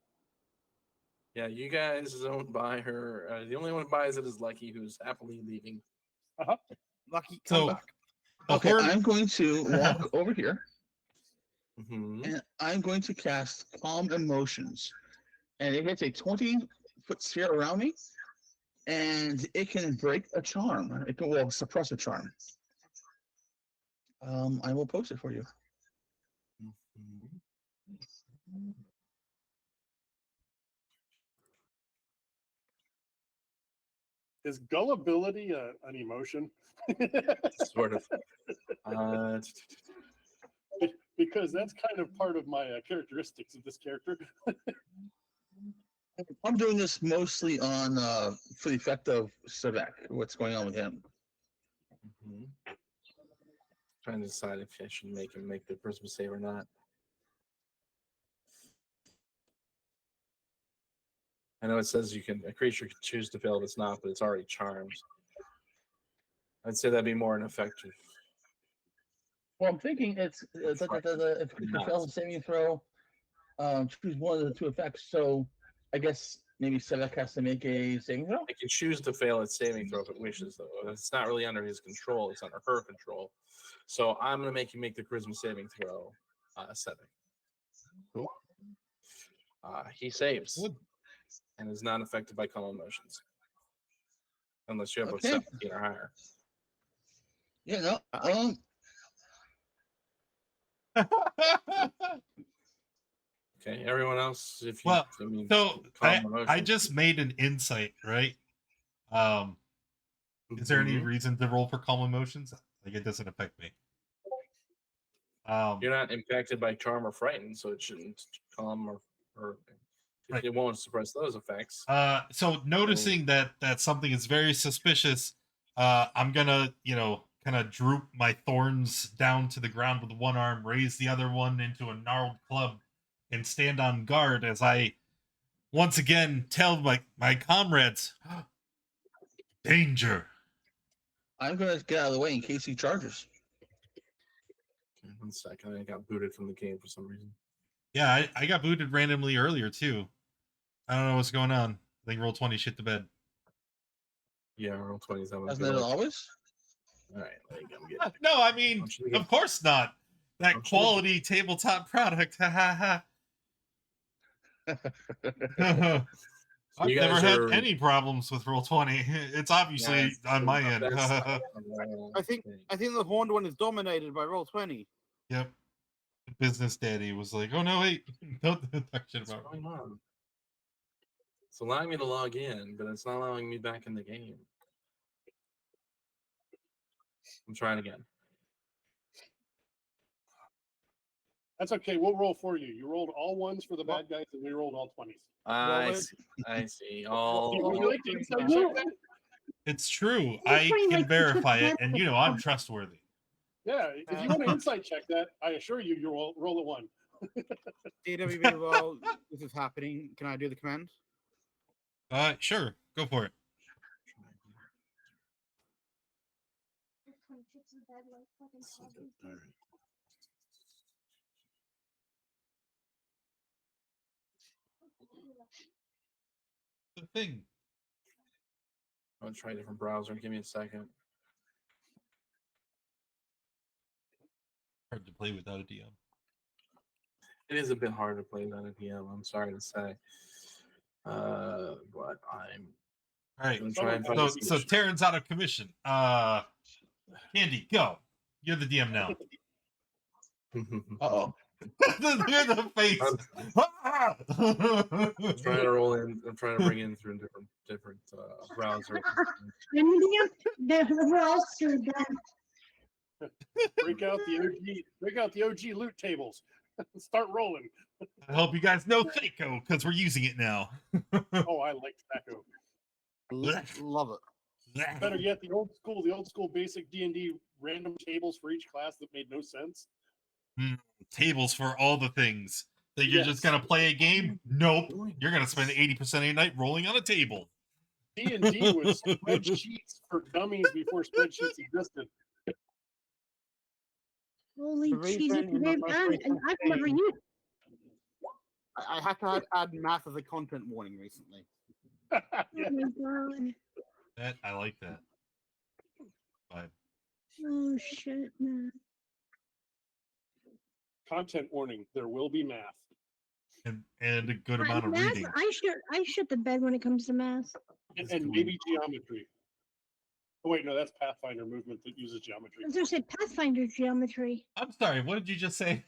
Yeah, you guys don't buy her. The only one who buys it is Lucky, who's happily leaving. Lucky, come So- back. The Okay, horde- I'm going to walk over here Mm-hmm. and I'm going to cast Calm Emotions. And it hits a 20-foot sphere around me. And it can break a charm. It can suppress a charm. I will post it for you. Is gullibility an emotion? Sort of. Because that's kind of part of my characteristics of this character. I'm doing this mostly on for the effect of Sevek, what's going on with him. Mm-hmm. Trying to decide if I should make him make the Christmas save or not. I know it says a creature can choose to fail if it's not, but it's already charmed. I'd say that'd be more an effective. Well, I'm thinking it's if you Not. fail a saving throw, choose one of the two effects. So I guess maybe Sevek has to make a saving throw. I can choose to fail its saving throw if it wishes, though. It's not really under his control; it's under her control. So I'm going to make you make the charisma saving throw, 7. Cool. He saves and is not affected by calm emotions, unless you have Okay. a 17 or higher. Yeah, no. Okay, everyone else, if you, Well, I mean, So calm I emotions. just made an insight, right? Is there any Mhm. reason to roll for calm emotions? Like it doesn't affect me. You're not impacted by charm or frightened, so it shouldn't calm or Right. it won't suppress those effects. So noticing that something is very suspicious, I'm gonna, kind of droop my thorns down to the ground with one arm, raise the other one into a gnarled club, and stand on guard as I once again tell my comrades, danger. I'm gonna get out of the way in case he charges. Okay, 1 second, I got booted from the game for some reason. Yeah, I got booted randomly earlier too. I don't know what's going on. I think roll 20 shit to bed. Yeah, roll 27. Doesn't it always? All right, there you go. I'm getting No, I mean, Don't you get- of course not. That Don't you get- quality tabletop product. Ha ha ha. I've You never guys had are- any problems with roll 20. It's obviously Yes, on my end. that's- I think the horned one is dominated by roll 20. Yep. The business daddy was like, "Oh no, wait, don't talk shit What's about." going on? It's allowing me to log in, but it's not allowing me back in the game. I'm trying again. That's okay. We'll roll for you. You rolled all ones for the bad guys, and we rolled all 20s. I it. see. I see. All Would you like to insight Yeah. check that? It's true. It's I pretty can like the verify it, trip and I'm trustworthy. Yeah, if you want to insight check that, I assure you, you roll a 1. DWB, while this is happening, can I do the command? Sure, go for it. right. The thing. I'll try a different browser. Give me a second. Hard to play without a DM. It is a bit hard to play without a DM. I'm sorry to say. But I'm All right. gonna try and find So a solution. Terran's out of commission. Candy, go. You're the DM now. Uh-oh. the face. I'm trying to roll in. I'm trying to bring in through different browser. We're all screwed then. Break out the OG loot tables. Start rolling. I hope you guys know Thaco because we're using it now. Oh, I like tobacco. Love it. Better yet, the old school basic D&D random tables for each class that made no sense. Tables for all the things. That you're just Yes. gonna play a game? Nope. You're gonna spend 80% of your night rolling on a table. D&D was spreadsheets for dummies before spreadsheets existed. Holy The reason cheesy in the potato most and recent I've never game- used. I had to add math as a content warning recently. Oh Yeah. my god. That I like that. But Oh shit, man. Content warning: there will be math. and a good amount of Math, reading. I shit the bed when it comes to math. And maybe geometry. Oh wait, no, that's Pathfinder movement that uses geometry. I was gonna say Pathfinder geometry. I'm sorry, what did you just say?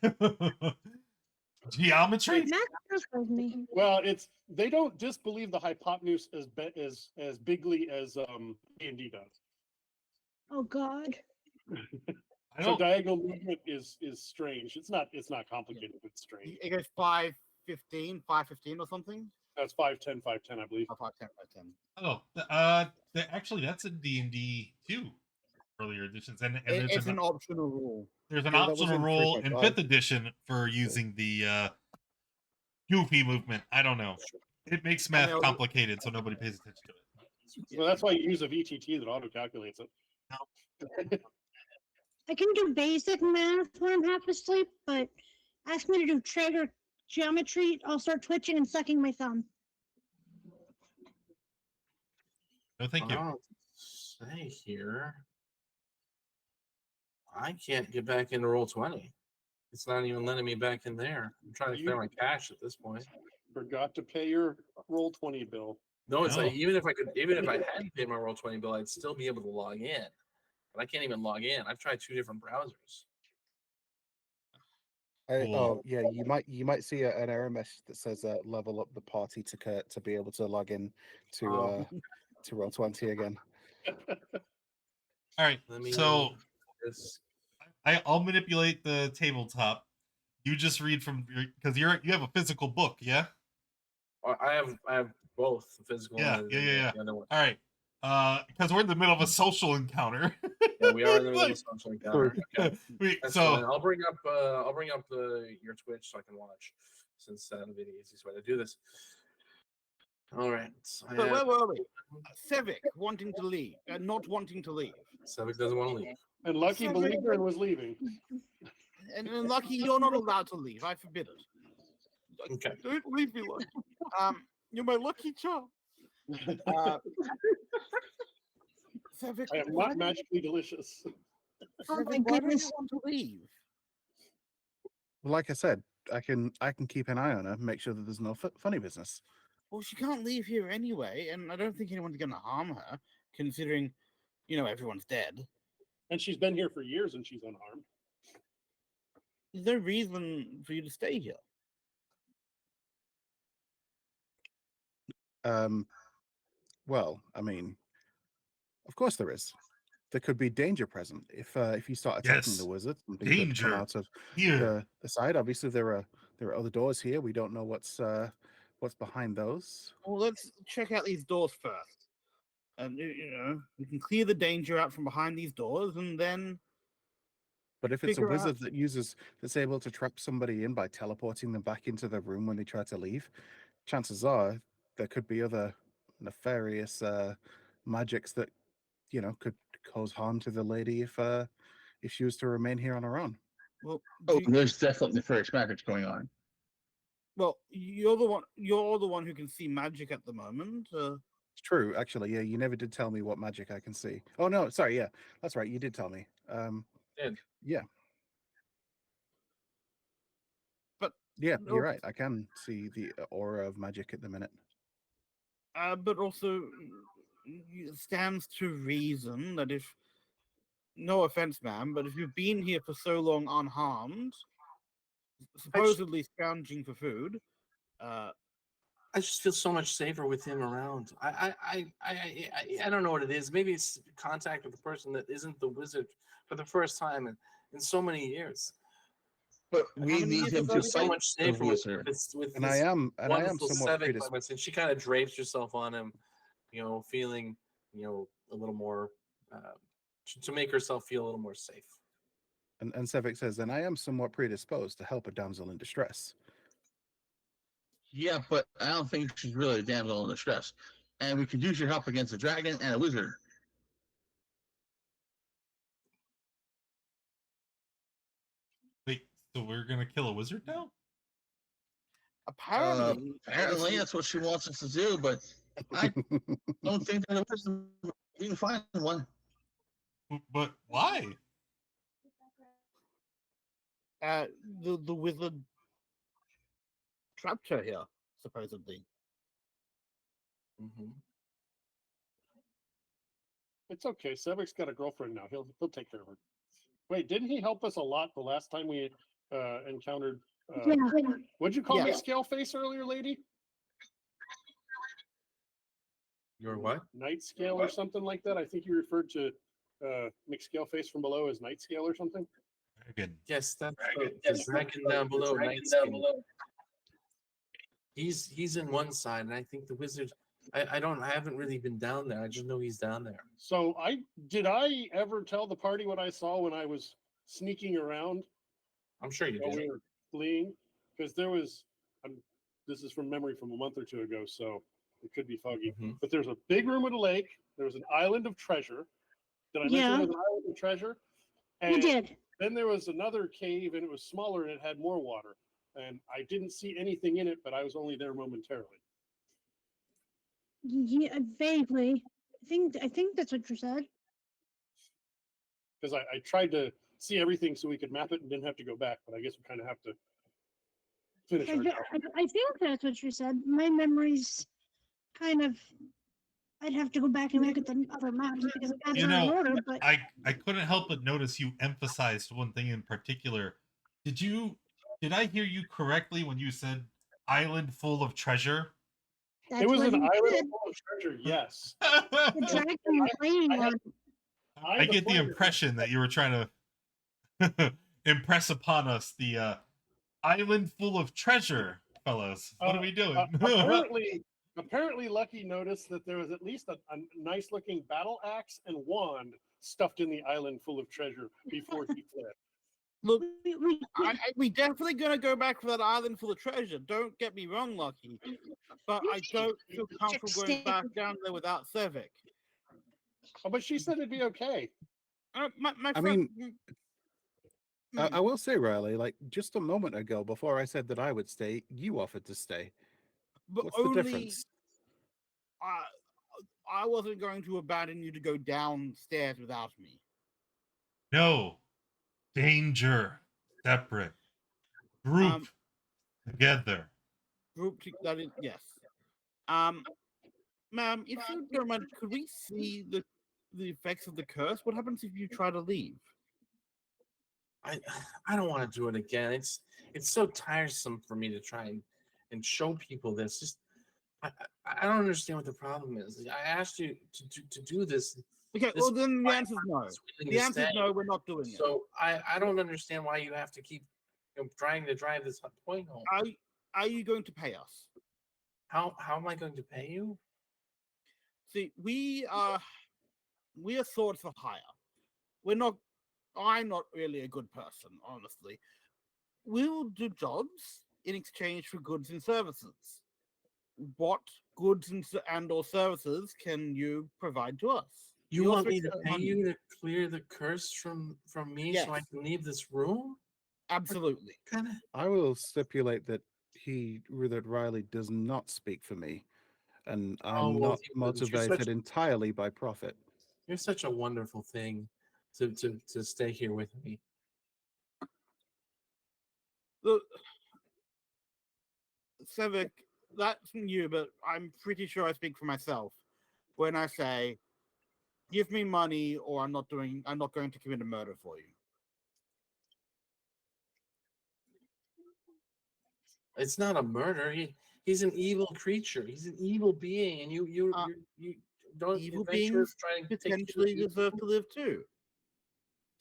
Geometry? Math terrifies me. Well, they don't disbelieve the hypotenuse as bigly as D&D does. Oh god. I So don't diagonal movement is strange. It's not complicated. It's strange. It goes 5:15 or something. That's 5'10", 5'10", I believe. Oh, 5:10, 5:10. actually that's in D&D too. Earlier editions. And It's an optional rule. there's an Yeah, that was optional in rule in 3.5. 5th edition for using the goofy movement. I don't know. It makes math know. complicated, so nobody pays attention to it. So that's why you use a VTT that auto calculates it. I can do basic math when I'm half asleep, but ask me to do trig or geometry, I'll start twitching and sucking my thumb. No, thank you. Say here, I can't get back into Roll20. It's not even letting me back in there. I'm trying to clear my cache at this point. Forgot to pay your Roll20 bill. No, it's like No. even if I hadn't paid my Roll20 bill, I'd still be able to log in. But I can't even log in. I've tried 2 different browsers. Cool. Oh yeah, you might see an error message that says level up the party to be able to log in to Roll20 again. All right. Let me So this. I'll manipulate the tabletop. You just read from because you have a physical book, yeah? I have both the physical Yeah, and yeah. the other one. All right. Because we're in the middle of a social encounter. Yeah, we are in the middle of a social encounter. Okay. That's so fine. I'll bring up your Twitch so I can watch, since that'll be the easiest way to do this. All right. So So where were we? Civic wanting to leave, not wanting to leave. Civic doesn't want to leave. And Lucky believed her and was leaving. And Lucky, you're not allowed to leave. I forbid it. Okay. Don't leave me, Lucky. You're my lucky charm. Civic, I am why not magically delicious. Oh Civic, my why don't you goodness. want to leave? Well, like I said, I can keep an eye on her, make sure that there's no funny business. Well, she can't leave here anyway, and I don't think anyone's going to harm her, considering, everyone's dead. And she's been here for years and she's unharmed. There's no reason for you to stay here. Well, I mean, of course there is. There could be danger present if you start attacking Yes. the wizard. Something could Danger. come out of here. the side. Obviously, there are other doors here. We don't know what's behind those. Well, let's check out these doors first. And, we can clear the danger out from behind these doors, and then But if it's a figure out- wizard that's able to trap somebody in by teleporting them back into the room when they try to leave, chances are there could be other nefarious magics that could cause harm to the lady if she was to remain here on her own. well, Oh, there's definitely nefarious magic going on. you're the one who can see magic at the moment. It's true, actually. Yeah, you never did tell me what magic I can see. Oh no, sorry. Yeah, that's right. You did tell me. Did. Yeah. But Yeah, no- you're right. I can see the aura of magic at the minute. But also, it stands to reason that no offense, ma'am, but if you've been here for so long unharmed, supposedly scrounging for food. I just feel so much safer with him around. I don't know what it is. Maybe it's contact with a person that isn't the wizard for the first time in so many years. But How we many need years him ago to we So fight much the safer wizard. with And this I am wonderful somewhat Sevic by predisposed. my side. She kind of drapes herself on him, feeling, a little more, to make herself feel a little more safe. And Sevik says, and I am somewhat predisposed to help a damsel in distress. Yeah, but I don't think she's really a damsel in distress. And we could use your help against a dragon and a wizard. Wait, so we're gonna kill a wizard now? Apparently, Apparently, that's what she wants us to do, but I don't think that a wizard we can find one. But why? the wizard trapped her here, supposedly. Mm-hmm. It's okay. Sevik's got a girlfriend now. He'll take care of her. Wait, didn't he help us a lot the last time we encountered? Yeah. What'd you call me, Yeah. scale face earlier, lady? Your what? Night scale or something like that. I think you referred to McScale face from below as night scale or something. Dragon. Yes, that's the dragon down below. Night Skin. He's in one side, and I think the wizard. I haven't really been down there. I just know he's down there. So did I ever tell the party what I saw when I was sneaking around I'm sure you while did. we were fleeing? Because there was, this is from memory from a month or two ago, so it could be foggy. Mhm. But there's a big room at a lake. There was an island of treasure. Did I mention Yeah. there was an island of treasure? You And did. then there was another cave, and it was smaller, and it had more water. And I didn't see anything in it, but I was only there momentarily. Yeah, vaguely. I think that's what you said. Because I tried to see everything so we could map it and didn't have to go back, but I guess we kind of have to finish I, our thi- job. I think that's what you said. My memory's kind of. I'd have to go back and look at the other maps because the maps You are in know, order. But I couldn't help but notice you emphasized one thing in particular. Did I hear you correctly when you said island full of treasure? that's It was what an he island said. full of treasure, yes. The dragon you're playing I had- on. I the get the player- impression that you were trying to impress upon us the island full of treasure, fellas. What are we doing? Apparently, Lucky noticed that there was at least a nice looking battle axe and wand stuffed in the island full of treasure before he fled. Look, We we definitely gonna go back for that island full of treasure. Don't get me wrong, Lucky, but I don't feel comfortable going back down there without Sevik. Oh, but she said it'd be okay. My I friend, I will say, Riley, like just a moment ago, before I said that I would stay, you offered to stay. but What's the only difference? I wasn't going to abandon you to go downstairs without me. No. Danger. Separate. Group Um, together. That is yes. Ma'am, if you don't mind, could we see the effects of the curse? What happens if you try to leave? I don't want to do it again. It's so tiresome for me to try and show people this. Just I don't understand what the problem is. I asked you to do this. Okay, well then the answer is no. The answer is no. We're not doing it. So I don't understand why you have to keep trying to drive this point home. Are you going to pay us? How am I going to pay you? See, we are swords for hire. We're not. I'm not really a good person, honestly. We will do jobs in exchange for goods and services. What goods and or services can you provide to us? You We want also me to accept pay money. you to clear the curse from me so I Yes. can leave this room? Absolutely. Kind of. I will stipulate that that Riley does not speak for me, and I'm Oh, well, not he wouldn't. You're motivated such- entirely by profit. You're such a wonderful thing to stay here with me. Look, Sevik, that's from you, but I'm pretty sure I speak for myself when I say, "Give me money, or I'm not going to commit a murder for you." It's not a murder. He's an evil creature. He's an evil being, and you don't Evil adventurers beings trying to take potentially deserve to live too.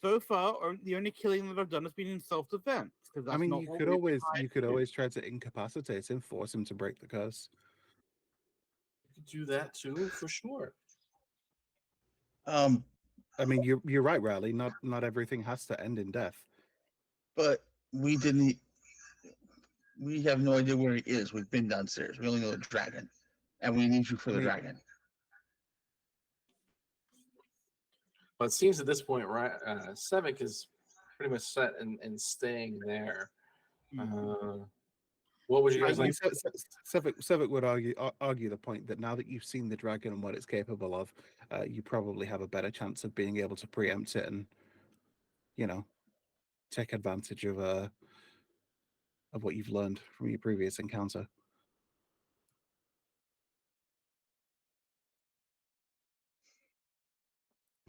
So far, the only killing that I've done has been in self-defense because that's I mean, not you what could we've been always hired to do. try to incapacitate him, force him to break the curse. You could do that too, for sure. Um, I mean, you're right, Riley. Not everything has to end in death. but we didn't. We have no idea where he is. We've been downstairs. We only know the dragon, and we need you for I the mean- dragon. But it seems at this point, right, Sevik is pretty much set and staying there. What would you I guys mean, like? Sevik would argue the point that now that you've seen the dragon and what it's capable of, you probably have a better chance of being able to preempt it and, take advantage of what you've learned from your previous encounter.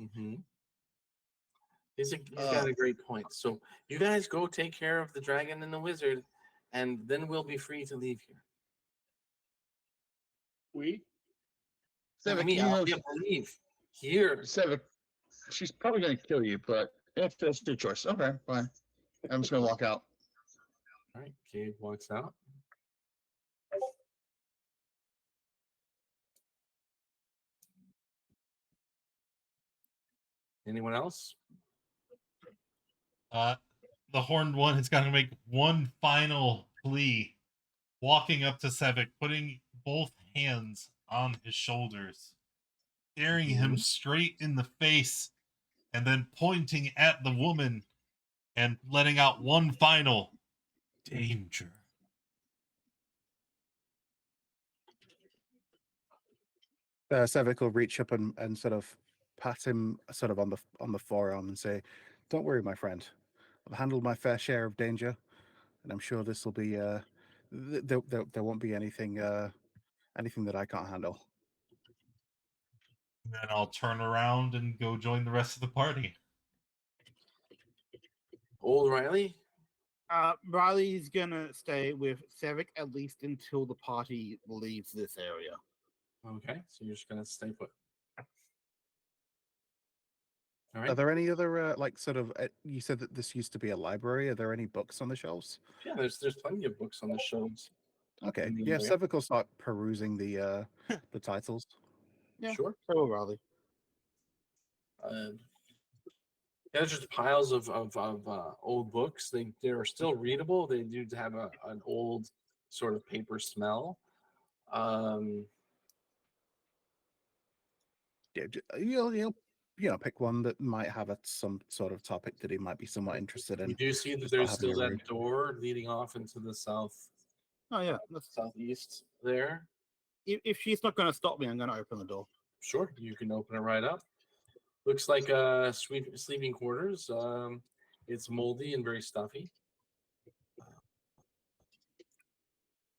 Mm-hmm. He's got a great point. So you guys go take care of the dragon and the wizard, and then we'll be free to leave here. We? Sevik, Me, you I'll know, be able to leave here. Sevik, she's probably going to kill you, but if that's your choice, okay, fine. I'm just going to walk out. All right, Gabe walks out. Anyone else? The horned one has got to make one final plea, walking up to Sevik, putting both hands on his shoulders, staring him straight in the face, and then pointing at the woman and letting out one final danger. Sevik will reach up and sort of pat him sort of on the forearm and say, "Don't worry, my friend. I've handled my fair share of danger, and I'm sure this will be there won't be anything that I can't handle." And then I'll turn around and go join the rest of the party. Old Riley? Riley's gonna stay with Sevik at least until the party leaves this area. Okay, so you're just gonna stay put. All Are right. there any other you said that this used to be a library? Are there any books on the shelves? Yeah, there's plenty of books on the shelves. Okay, in the yeah, area. Sevik will start perusing the titles. Yeah, Sure. so will Riley. Yeah, there's just piles of old books. They're still readable. They do have an old sort of paper smell. Yeah, you'll pick one that might have some sort of topic that he might be somewhat interested in. You do see that Just there's not having still a that read. door leading off into the Oh yeah, that's, southeast there. if she's not gonna stop me, I'm gonna open the door. Sure, you can open it right up. Looks like sleeping quarters. It's moldy and very stuffy. Do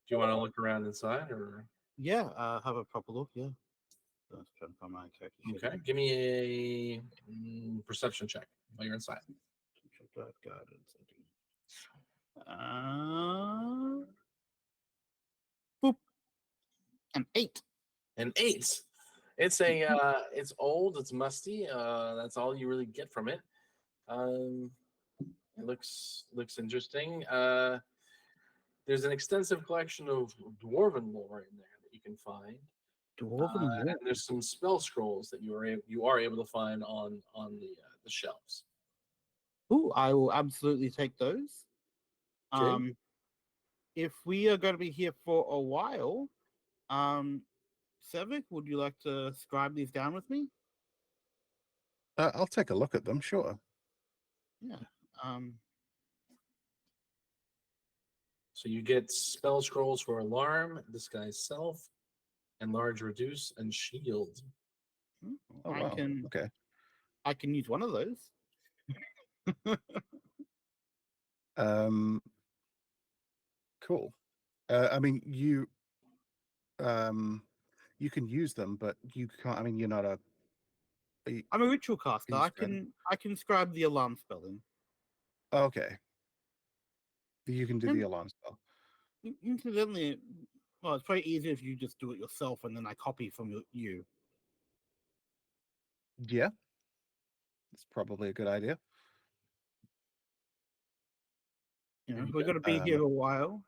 you want to look around inside, or Yeah, have a proper look. Yeah. Let's try and find my character sheet. okay? Give me a perception check while you're inside. Boop. An 8. An 8. It's it's old. It's musty. That's all you really get from it. It looks interesting. There's an extensive collection of dwarven lore in there that you can find. Dwarven lore. And there's some spell scrolls that you are able to find on the shelves. Ooh, I will absolutely take those. Okay. If we are going to be here for a while, Sevik, would you like to scribe these down with me? I'll take a look at them, sure. Yeah. So you get spell scrolls for alarm, disguise self, enlarge, reduce, and shield. Oh, wow. Okay. I can use one of those. Cool. I mean, you can use them, but you can't. I mean, you're not I'm a ritual caster. I Scribe. can scribe the alarm spelling. Okay. You can do the alarm spell. Incidentally, well, it's probably easier if you just do it yourself and then I copy from you. Yeah, that's probably a good idea. You know, There you we're go. going to be here a while.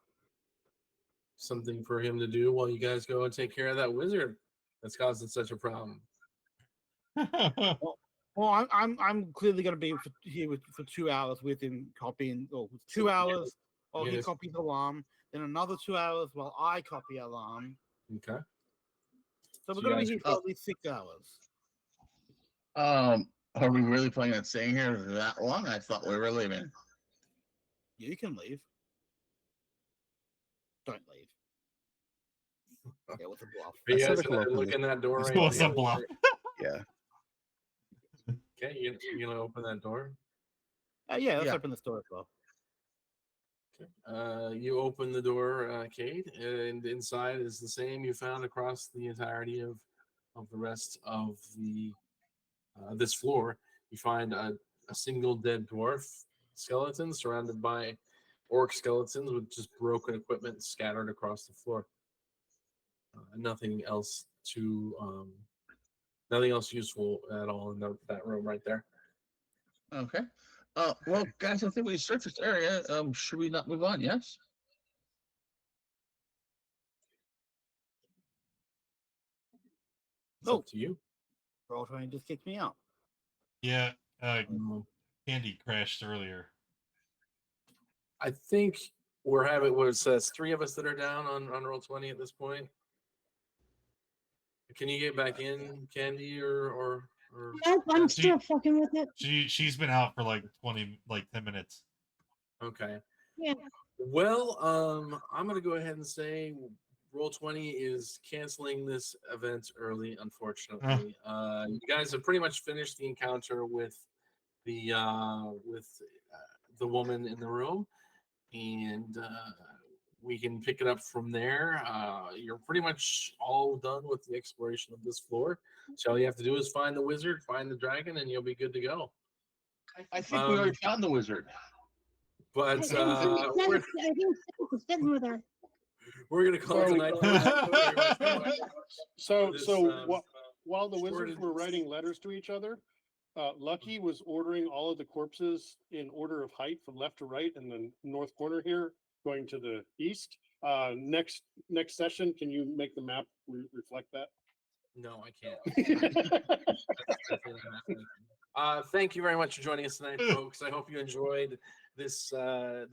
Something for him to do while you guys go and take care of that wizard that's causing such a problem. Well, I'm clearly going to be here for 2 hours with him copying, or 2 hours while he Yes. copies alarm, then another 2 hours while I copy alarm. Okay. So we're So going to you be here guys- for at least 6 hours. Are we really planning on staying here that long? I thought we were leaving. You can leave. Don't leave. Yeah, what's a bluff? Are you guys Civic will gonna open look this- in that door this right door What's now? up, bluff? Yeah. Okay, you gonna open that door? Yeah, let's Yeah. open this door as well. Okay. You open the door, Cade, and inside is the same you found across the entirety of the rest of the this floor. You find a single dead dwarf skeleton surrounded by orc skeletons with just broken equipment scattered across the floor. Nothing else nothing else useful at all in that room right there. Okay. Well, guys, I think we searched this area. Should we not move on? Yes. It's up to you. Roll 20 just kicked me out. Yeah, Um, Candy crashed earlier. I think we're having what it says 3 of us that are down on roll 20 at this point. Can you get back in, Candy, or Nope, I'm She- still fucking with it. She's been out for like 10 minutes. okay? Yeah. Well, I'm gonna go ahead and say roll 20 is canceling this event early. Unfortunately, you guys have pretty much finished the encounter with the woman in the room, and we can pick it up from there. You're pretty much all done with the exploration of this floor. So all you have to do is find the wizard, find the dragon, and you'll be good to go. I think we already found the wizard. But I think Seth is sitting with her. we're gonna call it So- tonight. Thank you very much for joining us. So, This, while the wizards shorted- were writing letters to each other, Lucky was ordering all of the corpses in order of height from left to right in the north corner here, going to the east. Next session, can you make the map reflect that? No, I can't. Thank you very much for joining us tonight, folks. I hope you enjoyed this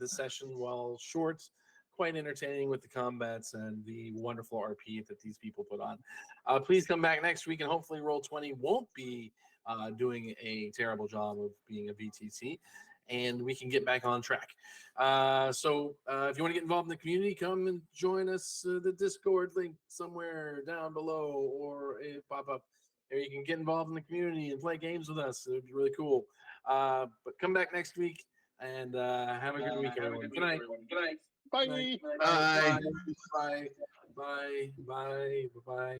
session. While short, quite entertaining with the combats and the wonderful RP that these people put on. Please come back next week, and hopefully Roll20 won't be doing a terrible job of being a VTC, and we can get back on track. So if you want to get involved in the community, come and join us. The Discord link somewhere down below, or it pop up. Or you can get involved in the community and play games with us. It would be really cool. But come back next week and have a good week, everyone. Good night. Good night. Bye. Bye. Bye. Bye. Bye. Bye. Bye.